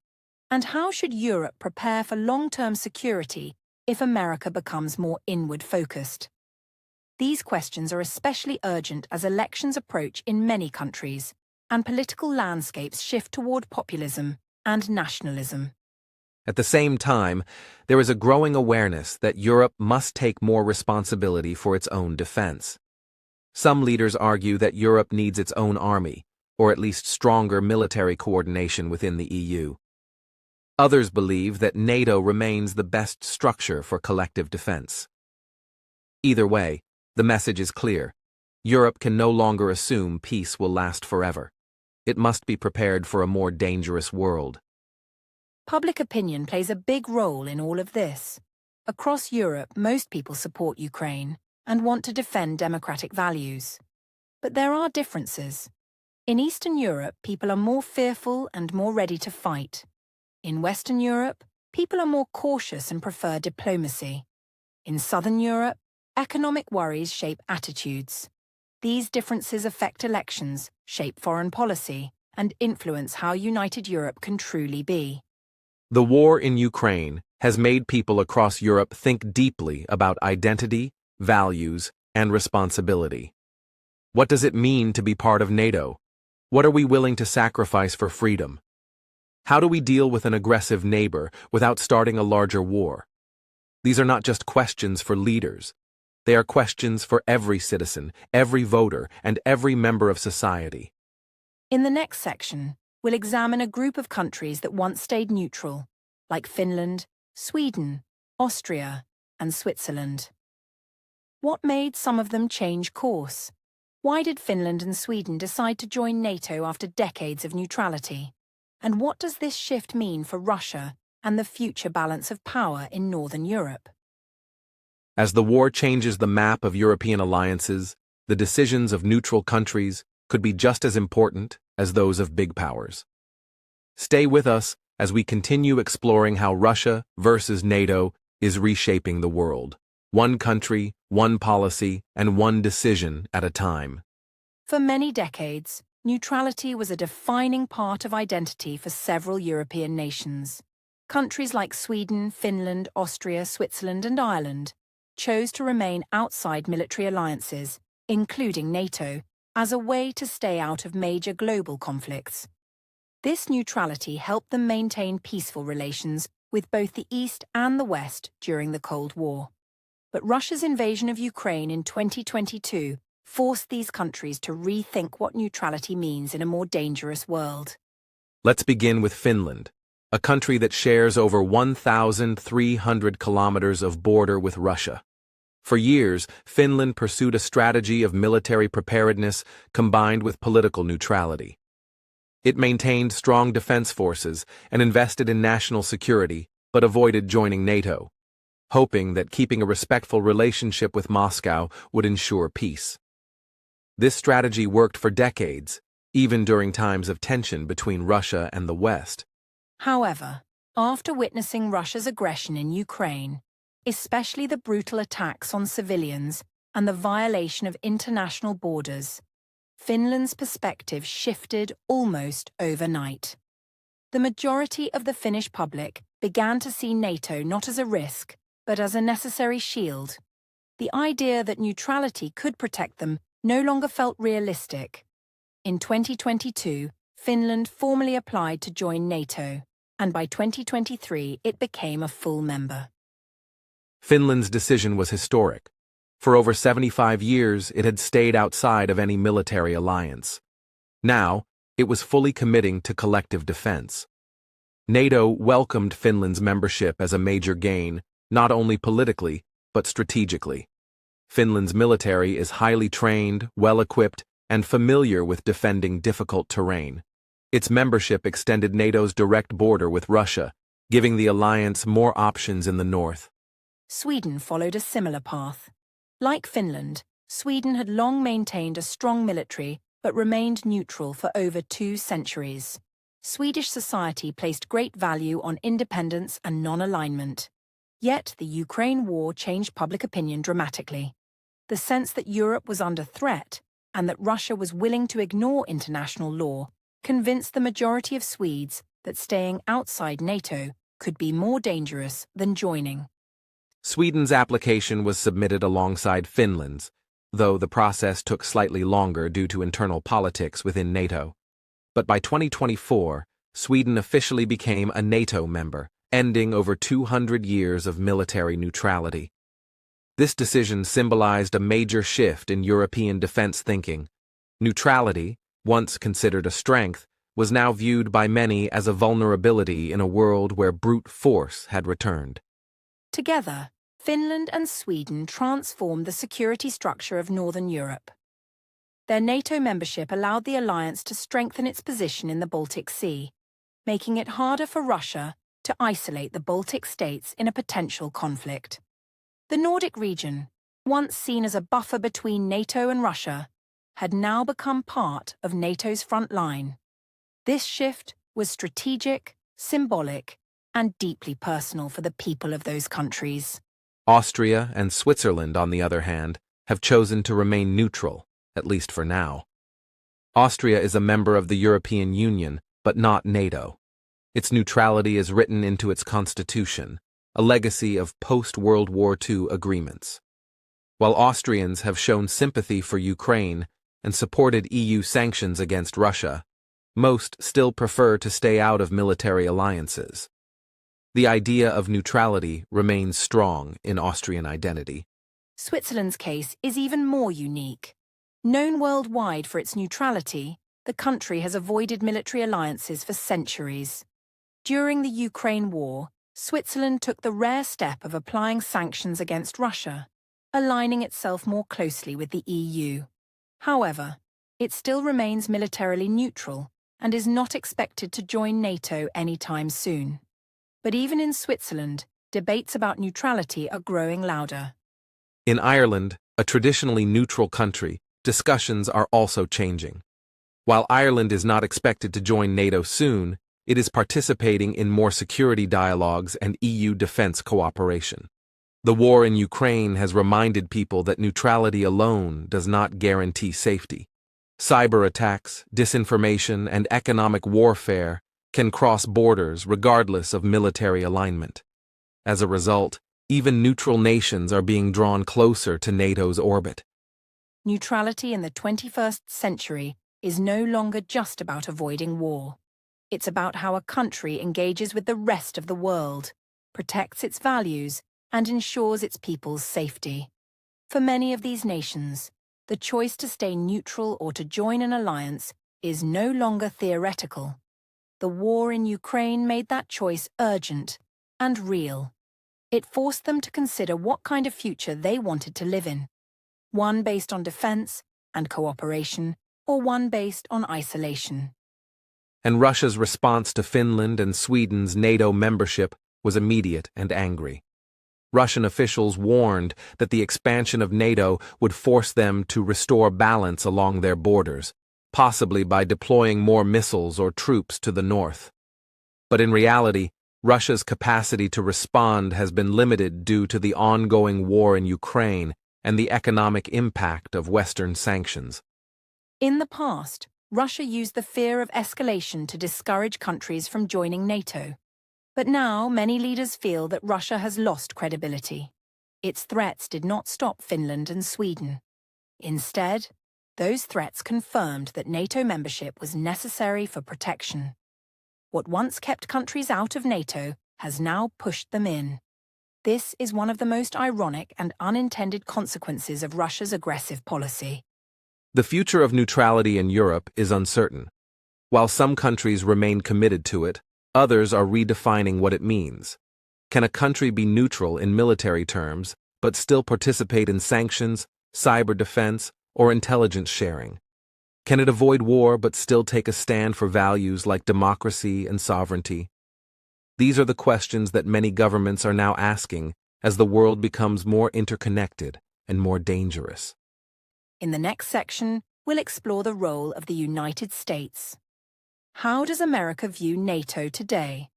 And how should Europe prepare for long-term security if America becomes more inward-focused? These questions are especially urgent as elections approach in many countries, and political landscapes shift toward populism and nationalism. At the same time, there is a growing awareness that Europe must take more responsibility for its own defense. Some leaders argue that Europe needs its own army, or at least stronger military coordination within the EU. Others believe that NATO remains the best structure for collective defense. Either way, the message is clear. Europe can no longer assume peace will last forever. It must be prepared for a more dangerous world. Public opinion plays a big role in all of this. Across Europe, most people support Ukraine and want to defend democratic values. But there are differences. In Eastern Europe, people are more fearful and more ready to fight. In Western Europe, people are more cautious and prefer diplomacy. In Southern Europe, economic worries shape attitudes. These differences affect elections, shape foreign policy, and influence how united Europe can truly be. The war in Ukraine has made people across Europe think deeply about identity, values, and responsibility. What does it mean to be part of NATO? What are we willing to sacrifice for freedom? How do we deal with an aggressive neighbor without starting a larger war? These are not just questions for leaders. They are questions for every citizen, every voter, and every member of society. In the next section, we'll examine a group of countries that once stayed neutral, like Finland, Sweden, Austria, and Switzerland. What made some of them change course? Why did Finland and Sweden decide to join NATO after decades of neutrality? And what does this shift mean for Russia and the future balance of power in Northern Europe? As the war changes the map of European alliances, the decisions of neutral countries could be just as important as those of big powers. Stay with us as we continue exploring how Russia versus NATO is reshaping the world. One country, one policy, and one decision at a time. For many decades, neutrality was a defining part of identity for several European nations. Countries like Sweden, Finland, Austria, Switzerland, and Ireland chose to remain outside military alliances, including NATO, as a way to stay out of major global conflicts. This neutrality helped them maintain peaceful relations with both the East and the West during the Cold War. But Russia's invasion of Ukraine in 2022 forced these countries to rethink what neutrality means in a more dangerous world. Let's begin with Finland, a country that shares over 1,300 kilometers of border with Russia. For years, Finland pursued a strategy of military preparedness combined with political neutrality. It maintained strong defense forces and invested in national security, but avoided joining NATO, hoping that keeping a respectful relationship with Moscow would ensure peace. This strategy worked for decades, even during times of tension between Russia and the West. However, after witnessing Russia's aggression in Ukraine, especially the brutal attacks on civilians and the violation of international borders, Finland's perspective shifted almost overnight. The majority of the Finnish public began to see NATO not as a risk, but as a necessary shield. The idea that neutrality could protect them no longer felt realistic. In 2022, Finland formally applied to join NATO, and by 2023 it became a full member. Finland's decision was historic. For over 75 years, it had stayed outside of any military alliance. Now, it was fully committing to collective defense. NATO welcomed Finland's membership as a major gain, not only politically, but strategically. Finland's military is highly trained, well-equipped, and familiar with defending difficult terrain. Its membership extended NATO's direct border with Russia, giving the alliance more options in the north. Sweden followed a similar path. Like Finland, Sweden had long maintained a strong military but remained neutral for over 2 centuries. Swedish society placed great value on independence and non-alignment. Yet the Ukraine war changed public opinion dramatically. The sense that Europe was under threat and that Russia was willing to ignore international law convinced the majority of Swedes that staying outside NATO could be more dangerous than joining. Sweden's application was submitted alongside Finland's, though the process took slightly longer due to internal politics within NATO. But by 2024, Sweden officially became a NATO member, ending over 200 years of military neutrality. This decision symbolized a major shift in European defense thinking. Neutrality, once considered a strength, was now viewed by many as a vulnerability in a world where brute force had returned. Together, Finland and Sweden transformed the security structure of Northern Europe. Their NATO membership allowed the alliance to strengthen its position in the Baltic Sea, making it harder for Russia to isolate the Baltic states in a potential conflict. The Nordic region, once seen as a buffer between NATO and Russia, had now become part of NATO's front line. This shift was strategic, symbolic, and deeply personal for the people of those countries. Austria and Switzerland, on the other hand, have chosen to remain neutral, at least for now. Austria is a member of the European Union, but not NATO. Its neutrality is written into its constitution, a legacy of post-World War II agreements. While Austrians have shown sympathy for Ukraine and supported EU sanctions against Russia, most still prefer to stay out of military alliances. The idea of neutrality remains strong in Austrian identity. Switzerland's case is even more unique. Known worldwide for its neutrality, the country has avoided military alliances for centuries. During the Ukraine war, Switzerland took the rare step of applying sanctions against Russia, aligning itself more closely with the EU. However, it still remains militarily neutral and is not expected to join NATO anytime soon. But even in Switzerland, debates about neutrality are growing louder. In Ireland, a traditionally neutral country, discussions are also changing. While Ireland is not expected to join NATO soon, it is participating in more security dialogues and EU defense cooperation. The war in Ukraine has reminded people that neutrality alone does not guarantee safety. Cyberattacks, disinformation, and economic warfare can cross borders regardless of military alignment. As a result, even neutral nations are being drawn closer to NATO's orbit. Neutrality in the 21st century is no longer just about avoiding war. It's about how a country engages with the rest of the world, protects its values, and ensures its people's safety. For many of these nations, the choice to stay neutral or to join an alliance is no longer theoretical. The war in Ukraine made that choice urgent and real. It forced them to consider what kind of future they wanted to live in. One based on defense and cooperation, or one based on isolation. And Russia's response to Finland and Sweden's NATO membership was immediate and angry. Russian officials warned that the expansion of NATO would force them to restore balance along their borders, possibly by deploying more missiles or troops to the north. But in reality, Russia's capacity to respond has been limited due to the ongoing war in Ukraine and the economic impact of Western sanctions. In the past, Russia used the fear of escalation to discourage countries from joining NATO. But now many leaders feel that Russia has lost credibility. Its threats did not stop Finland and Sweden. Instead, those threats confirmed that NATO membership was necessary for protection. What once kept countries out of NATO has now pushed them in. This is one of the most ironic and unintended consequences of Russia's aggressive policy. The future of neutrality in Europe is uncertain. While some countries remain committed to it, others are redefining what it means. Can a country be neutral in military terms, but still participate in sanctions, cyber defense, or intelligence sharing? Can it avoid war but still take a stand for values like democracy and sovereignty? These are the questions that many governments are now asking as the world becomes more interconnected and more dangerous. In the next section, we'll explore the role of the United States. How does America view NATO today?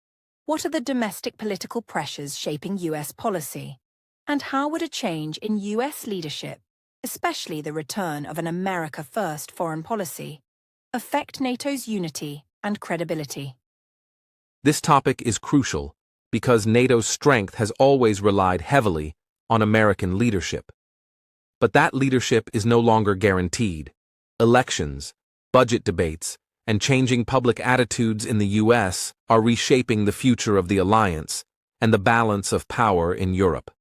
What are the domestic political pressures shaping US policy? And how would a change in US leadership, especially the return of an America-first foreign policy, affect NATO's unity and credibility? This topic is crucial because NATO's strength has always relied heavily on American leadership. But that leadership is no longer guaranteed. Elections, budget debates, and changing public attitudes in the US are reshaping the future of the alliance and the balance of power in Europe.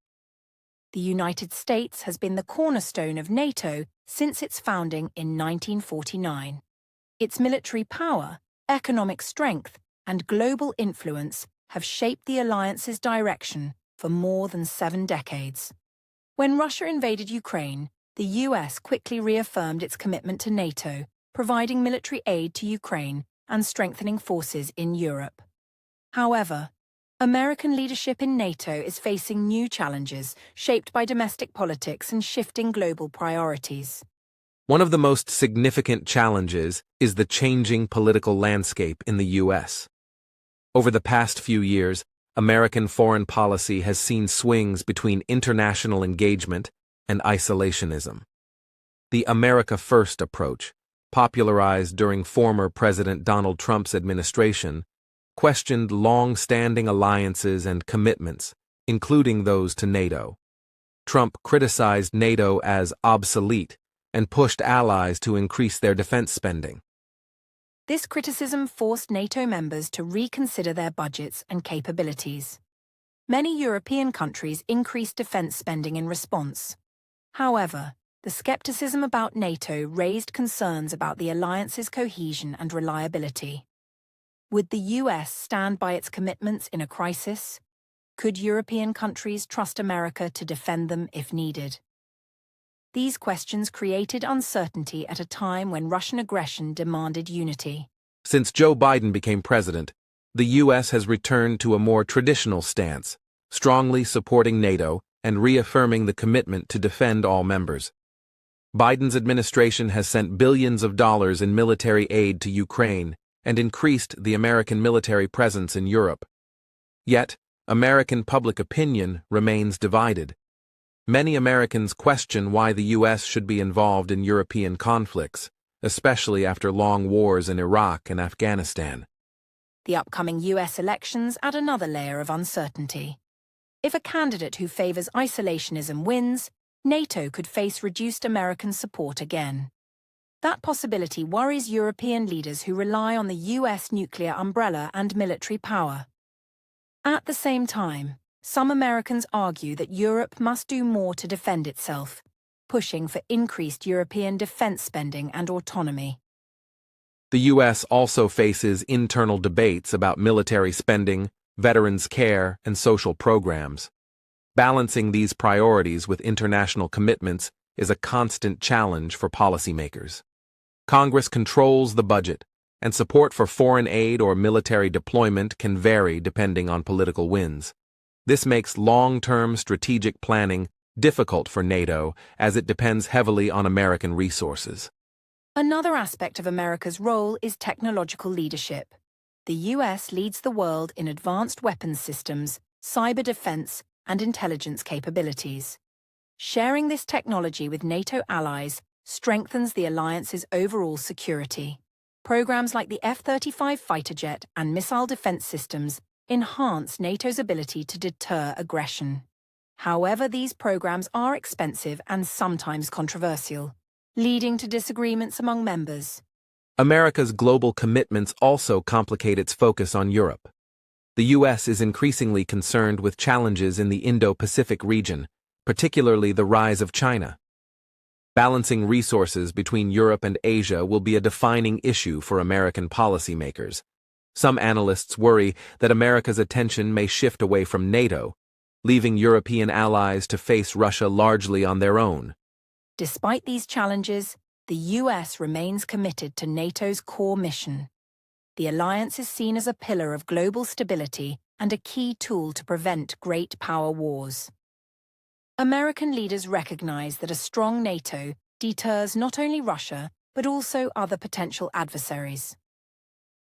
The United States has been the cornerstone of NATO since its founding in 1949. Its military power, economic strength, and global influence have shaped the alliance's direction for more than 7 decades. When Russia invaded Ukraine, the US quickly reaffirmed its commitment to NATO, providing military aid to Ukraine and strengthening forces in Europe. However, American leadership in NATO is facing new challenges shaped by domestic politics and shifting global priorities. One of the most significant challenges is the changing political landscape in the U.S. Over the past few years, American foreign policy has seen swings between international engagement and isolationism. The America First approach, popularized during former President Donald Trump's administration, questioned long-standing alliances and commitments, including those to NATO. Trump criticized NATO as obsolete and pushed allies to increase their defense spending. This criticism forced NATO members to reconsider their budgets and capabilities. Many European countries increased defense spending in response. However, the skepticism about NATO raised concerns about the alliance's cohesion and reliability. Would the US stand by its commitments in a crisis? Could European countries trust America to defend them if needed? These questions created uncertainty at a time when Russian aggression demanded unity. Since Joe Biden became president, the U.S. has returned to a more traditional stance, strongly supporting NATO and reaffirming the commitment to defend all members. Biden's administration has sent billions of dollars in military aid to Ukraine and increased the American military presence in Europe. Yet, American public opinion remains divided. Many Americans question why the U.S. should be involved in European conflicts, especially after long wars in Iraq and Afghanistan. The upcoming US elections add another layer of uncertainty. If a candidate who favors isolationism wins, NATO could face reduced American support again. That possibility worries European leaders who rely on the US nuclear umbrella and military power. At the same time, some Americans argue that Europe must do more to defend itself, pushing for increased European defense spending and autonomy. The U.S. also faces internal debates about military spending, veterans' care, and social programs. Balancing these priorities with international commitments is a constant challenge for policymakers. Congress controls the budget, and support for foreign aid or military deployment can vary depending on political winds. This makes long-term strategic planning difficult for NATO as it depends heavily on American resources. Another aspect of America's role is technological leadership. The US leads the world in advanced weapons systems, cyber defense, and intelligence capabilities. Sharing this technology with NATO allies strengthens the alliance's overall security. Programs like the F-35 fighter jet and missile defense systems enhance NATO's ability to deter aggression. However, these programs are expensive and sometimes controversial, leading to disagreements among members. America's global commitments also complicate its focus on Europe. The U.S. is increasingly concerned with challenges in the Indo-Pacific region, particularly the rise of China. Balancing resources between Europe and Asia will be a defining issue for American policymakers. Some analysts worry that America's attention may shift away from NATO, leaving European allies to face Russia largely on their own. Despite these challenges, the US remains committed to NATO's core mission. The alliance is seen as a pillar of global stability and a key tool to prevent great power wars. American leaders recognize that a strong NATO deters not only Russia, but also other potential adversaries.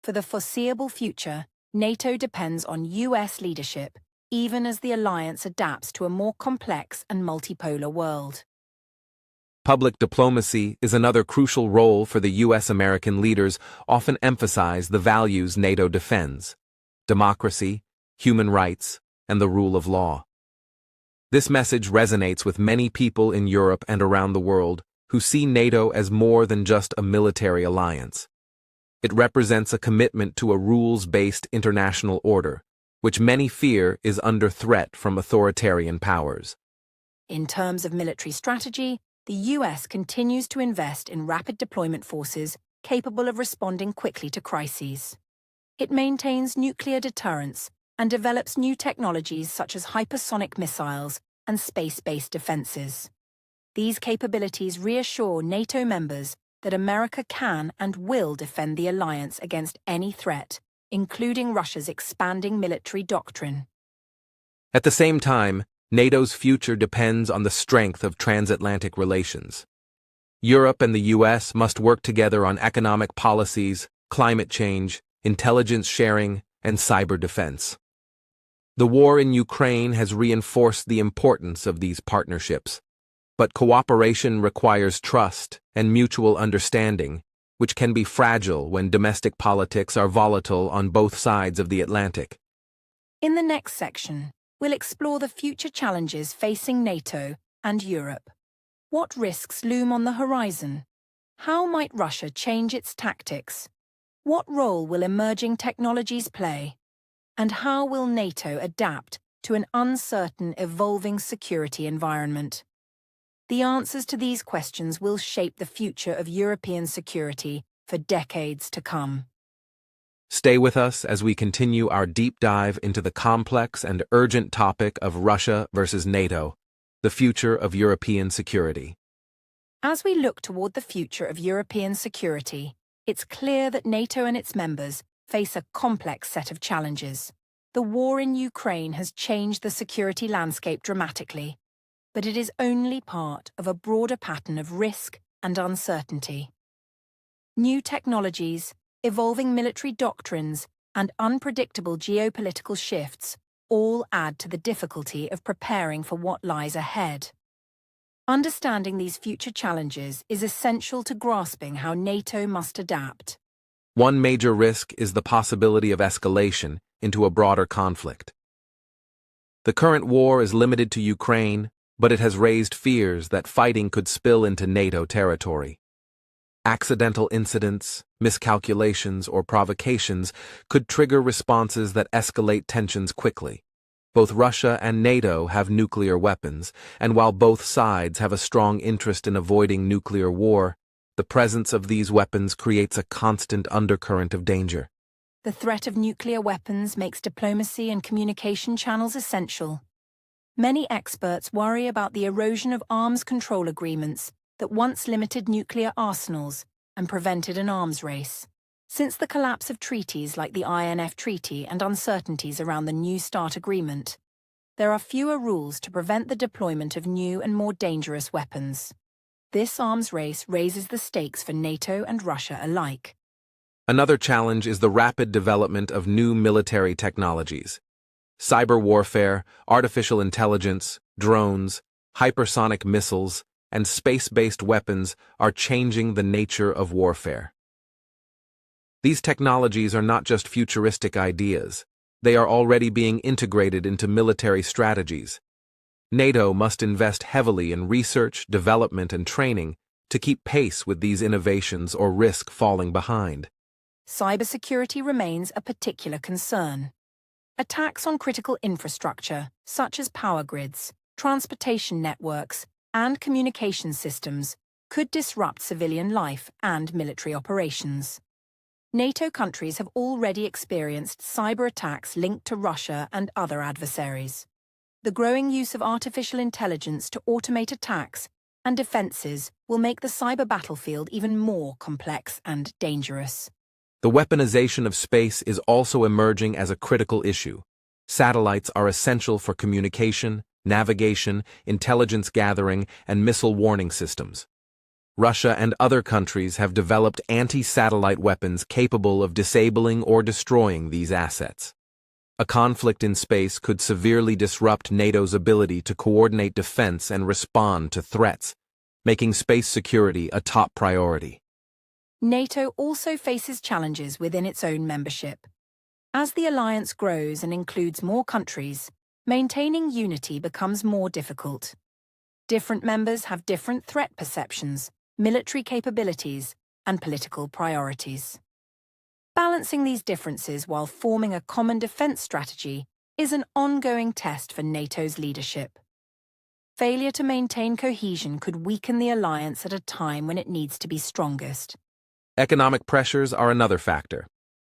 For the foreseeable future, NATO depends on US leadership, even as the alliance adapts to a more complex and multipolar world. Public diplomacy is another crucial role for the U.S. American leaders often emphasize the values NATO defends: democracy, human rights, and the rule of law. This message resonates with many people in Europe and around the world who see NATO as more than just a military alliance. It represents a commitment to a rules-based international order, which many fear is under threat from authoritarian powers. In terms of military strategy, the US continues to invest in rapid deployment forces capable of responding quickly to crises. It maintains nuclear deterrence, and develops new technologies such as hypersonic missiles and space-based defenses. These capabilities reassure NATO members that America can and will defend the alliance against any threat, including Russia's expanding military doctrine. At the same time, NATO's future depends on the strength of transatlantic relations. Europe and the US must work together on economic policies, climate change, intelligence sharing, and cyber defense. The war in Ukraine has reinforced the importance of these partnerships, but cooperation requires trust and mutual understanding, which can be fragile when domestic politics are volatile on both sides of the Atlantic. In the next section, we'll explore the future challenges facing NATO and Europe. What risks loom on the horizon? How might Russia change its tactics? What role will emerging technologies play? And how will NATO adapt to an uncertain, evolving security environment? The answers to these questions will shape the future of European security for decades to come. Stay with us as we continue our deep dive into the complex and urgent topic of Russia versus NATO, the future of European security. As we look toward the future of European security, it's clear that NATO and its members face a complex set of challenges. The war in Ukraine has changed the security landscape dramatically, but it is only part of a broader pattern of risk and uncertainty. New technologies, evolving military doctrines, and unpredictable geopolitical shifts all add to the difficulty of preparing for what lies ahead. Understanding these future challenges is essential to grasping how NATO must adapt. One major risk is the possibility of escalation into a broader conflict. The current war is limited to Ukraine, but it has raised fears that fighting could spill into NATO territory. Accidental incidents, miscalculations, or provocations could trigger responses that escalate tensions quickly. Both Russia and NATO have nuclear weapons, and while both sides have a strong interest in avoiding nuclear war, the presence of these weapons creates a constant undercurrent of danger. The threat of nuclear weapons makes diplomacy and communication channels essential. Many experts worry about the erosion of arms control agreements that once limited nuclear arsenals and prevented an arms race. Since the collapse of treaties like the INF Treaty and uncertainties around the New START agreement, there are fewer rules to prevent the deployment of new and more dangerous weapons. This arms race raises the stakes for NATO and Russia alike. Another challenge is the rapid development of new military technologies. Cyber warfare, artificial intelligence, drones, hypersonic missiles, and space-based weapons are changing the nature of warfare. These technologies are not just futuristic ideas. They are already being integrated into military strategies. NATO must invest heavily in research, development, and training to keep pace with these innovations or risk falling behind. Cybersecurity remains a particular concern. Attacks on critical infrastructure, such as power grids, transportation networks, and communication systems, could disrupt civilian life and military operations. NATO countries have already experienced cyber attacks linked to Russia and other adversaries. The growing use of artificial intelligence to automate attacks and defenses will make the cyber battlefield even more complex and dangerous. The weaponization of space is also emerging as a critical issue. Satellites are essential for communication, navigation, intelligence gathering, and missile warning systems. Russia and other countries have developed anti-satellite weapons capable of disabling or destroying these assets. A conflict in space could severely disrupt NATO's ability to coordinate defense and respond to threats, making space security a top priority. NATO also faces challenges within its own membership. As the alliance grows and includes more countries, maintaining unity becomes more difficult. Different members have different threat perceptions, military capabilities, and political priorities. Balancing these differences while forming a common defense strategy is an ongoing test for NATO's leadership. Failure to maintain cohesion could weaken the alliance at a time when it needs to be strongest. Economic pressures are another factor.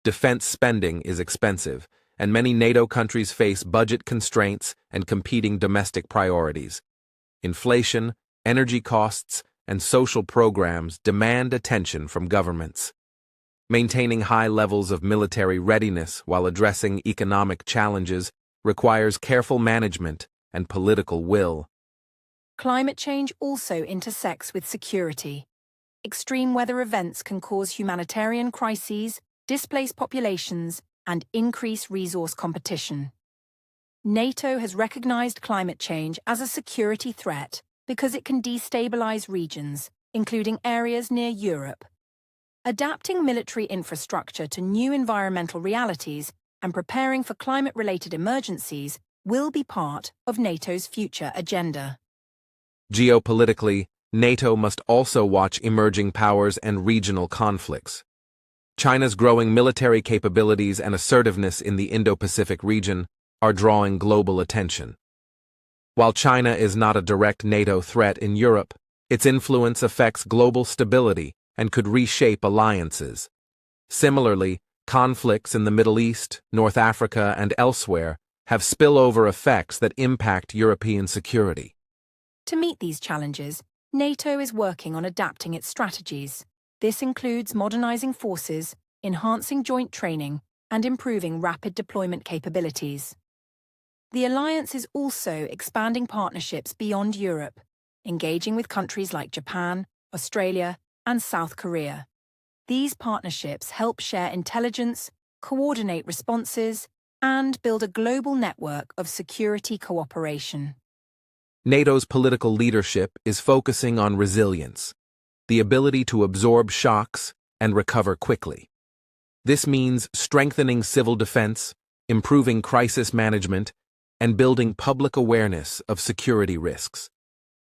Defense spending is expensive, and many NATO countries face budget constraints and competing domestic priorities. Inflation, energy costs, and social programs demand attention from governments. Maintaining high levels of military readiness while addressing economic challenges requires careful management and political will. Climate change also intersects with security. Extreme weather events can cause humanitarian crises, displace populations, and increase resource competition. NATO has recognized climate change as a security threat because it can destabilize regions, including areas near Europe. Adapting military infrastructure to new environmental realities and preparing for climate-related emergencies will be part of NATO's future agenda. Geopolitically, NATO must also watch emerging powers and regional conflicts. China's growing military capabilities and assertiveness in the Indo-Pacific region are drawing global attention. While China is not a direct NATO threat in Europe, its influence affects global stability and could reshape alliances. Similarly, conflicts in the Middle East, North Africa, and elsewhere have spillover effects that impact European security. To meet these challenges, NATO is working on adapting its strategies. This includes modernizing forces, enhancing joint training, and improving rapid deployment capabilities. The alliance is also expanding partnerships beyond Europe, engaging with countries like Japan, Australia, and South Korea. These partnerships help share intelligence, coordinate responses, and build a global network of security cooperation. NATO's political leadership is focusing on resilience, the ability to absorb shocks and recover quickly. This means strengthening civil defense, improving crisis management, and building public awareness of security risks.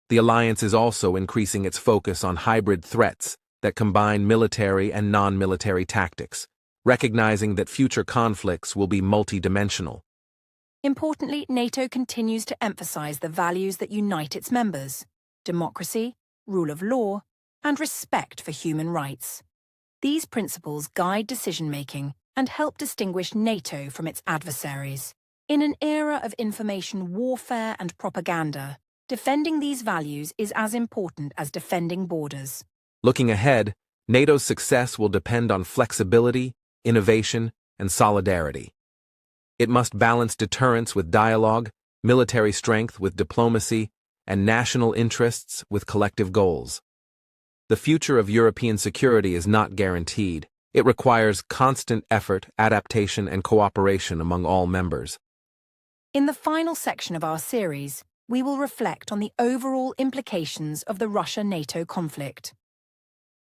The alliance is also increasing its focus on hybrid threats that combine military and non-military tactics, recognizing that future conflicts will be multidimensional. Importantly, NATO continues to emphasize the values that unite its members: democracy, rule of law, and respect for human rights. These principles guide decision-making and help distinguish NATO from its adversaries. In an era of information warfare and propaganda, defending these values is as important as defending borders. Looking ahead, NATO's success will depend on flexibility, innovation, and solidarity. It must balance deterrence with dialogue, military strength with diplomacy, and national interests with collective goals. The future of European security is not guaranteed. It requires constant effort, adaptation, and cooperation among all members. In the final section of our series, we will reflect on the overall implications of the Russia-NATO conflict.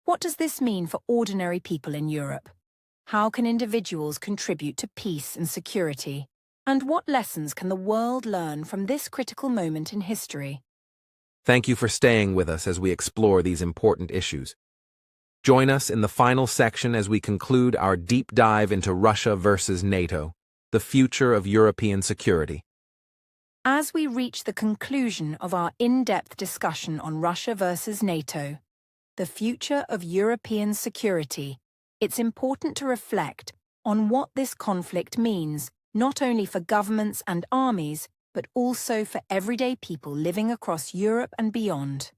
What does this mean for ordinary people in Europe? How can individuals contribute to peace and security? And what lessons can the world learn from this critical moment in history? Thank you for staying with us as we explore these important issues. Join us in the final section as we conclude our deep dive into Russia versus NATO, the future of European security. As we reach the conclusion of our in-depth discussion on Russia versus NATO, the future of European security, it's important to reflect on what this conflict means, not only for governments and armies, but also for everyday people living across Europe and beyond.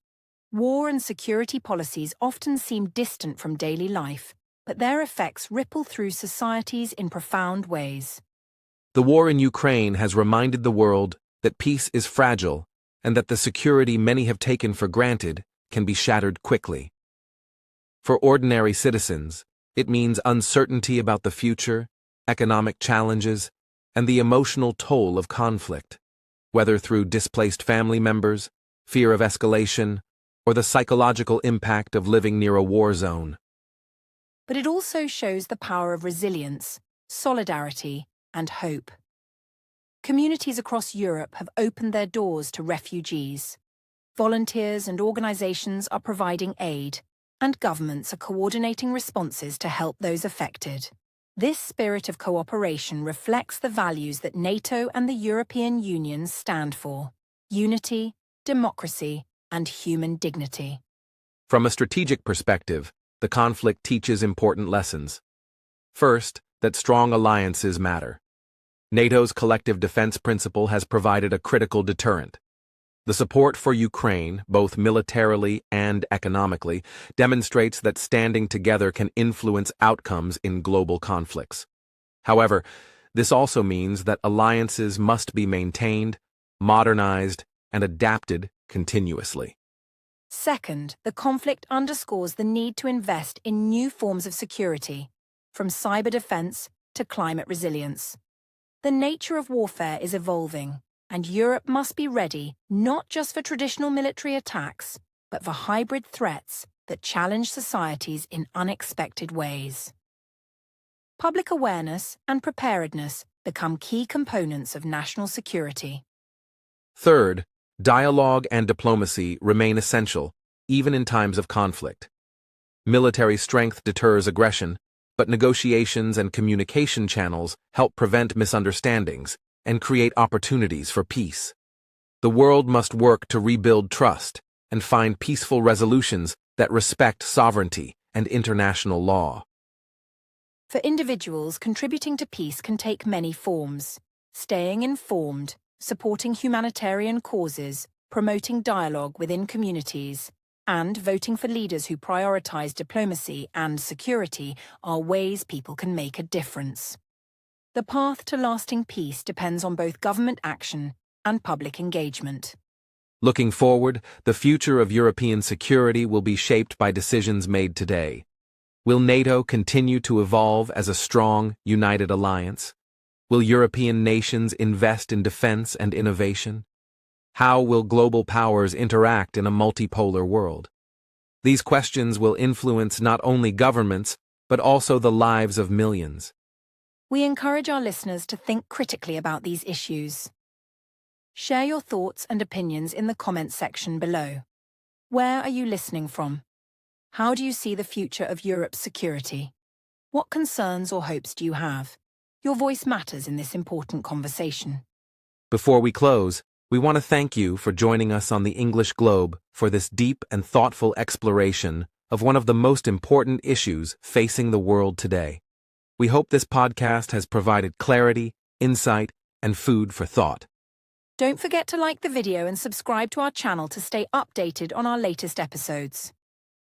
War and security policies often seem distant from daily life, but their effects ripple through societies in profound ways. The war in Ukraine has reminded the world that peace is fragile and that the security many have taken for granted can be shattered quickly. For ordinary citizens, it means uncertainty about the future, economic challenges, and the emotional toll of conflict, whether through displaced family members, fear of escalation, or the psychological impact of living near a war zone. But it also shows the power of resilience, solidarity, and hope. Communities across Europe have opened their doors to refugees. Volunteers and organizations are providing aid, and governments are coordinating responses to help those affected. This spirit of cooperation reflects the values that NATO and the European Union stand for: unity, democracy, and human dignity. From a strategic perspective, the conflict teaches important lessons. First, that strong alliances matter. NATO's collective defense principle has provided a critical deterrent. The support for Ukraine, both militarily and economically, demonstrates that standing together can influence outcomes in global conflicts. However, this also means that alliances must be maintained, modernized, and adapted continuously. Second, the conflict underscores the need to invest in new forms of security, from cyber defense to climate resilience. The nature of warfare is evolving, and Europe must be ready not just for traditional military attacks, but for hybrid threats that challenge societies in unexpected ways. Public awareness and preparedness become key components of national security. Third, dialogue and diplomacy remain essential, even in times of conflict. Military strength deters aggression, but negotiations and communication channels help prevent misunderstandings and create opportunities for peace. The world must work to rebuild trust and find peaceful resolutions that respect sovereignty and international law. For individuals, contributing to peace can take many forms. Staying informed, supporting humanitarian causes, promoting dialogue within communities, and voting for leaders who prioritize diplomacy and security are ways people can make a difference. The path to lasting peace depends on both government action and public engagement. Looking forward, the future of European security will be shaped by decisions made today. Will NATO continue to evolve as a strong, united alliance? Will European nations invest in defense and innovation? How will global powers interact in a multipolar world? These questions will influence not only governments, but also the lives of millions. We encourage our listeners to think critically about these issues. Share your thoughts and opinions in the comments section below. Where are you listening from? How do you see the future of Europe's security? What concerns or hopes do you have? Your voice matters in this important conversation. Before we close, we want to thank you for joining us on the English Globe for this deep and thoughtful exploration of one of the most important issues facing the world today. We hope this podcast has provided clarity, insight, and food for thought. Don't forget to like the video and subscribe to our channel to stay updated on our latest episodes.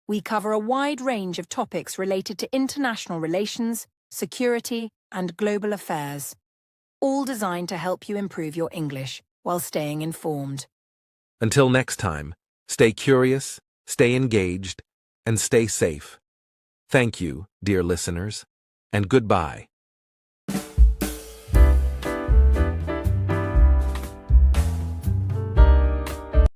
We cover a wide range of topics related to international relations, security, and global affairs, all designed to help you improve your English while staying informed. Until next time, stay curious, stay engaged, and stay safe. Thank you, dear listeners, and goodbye.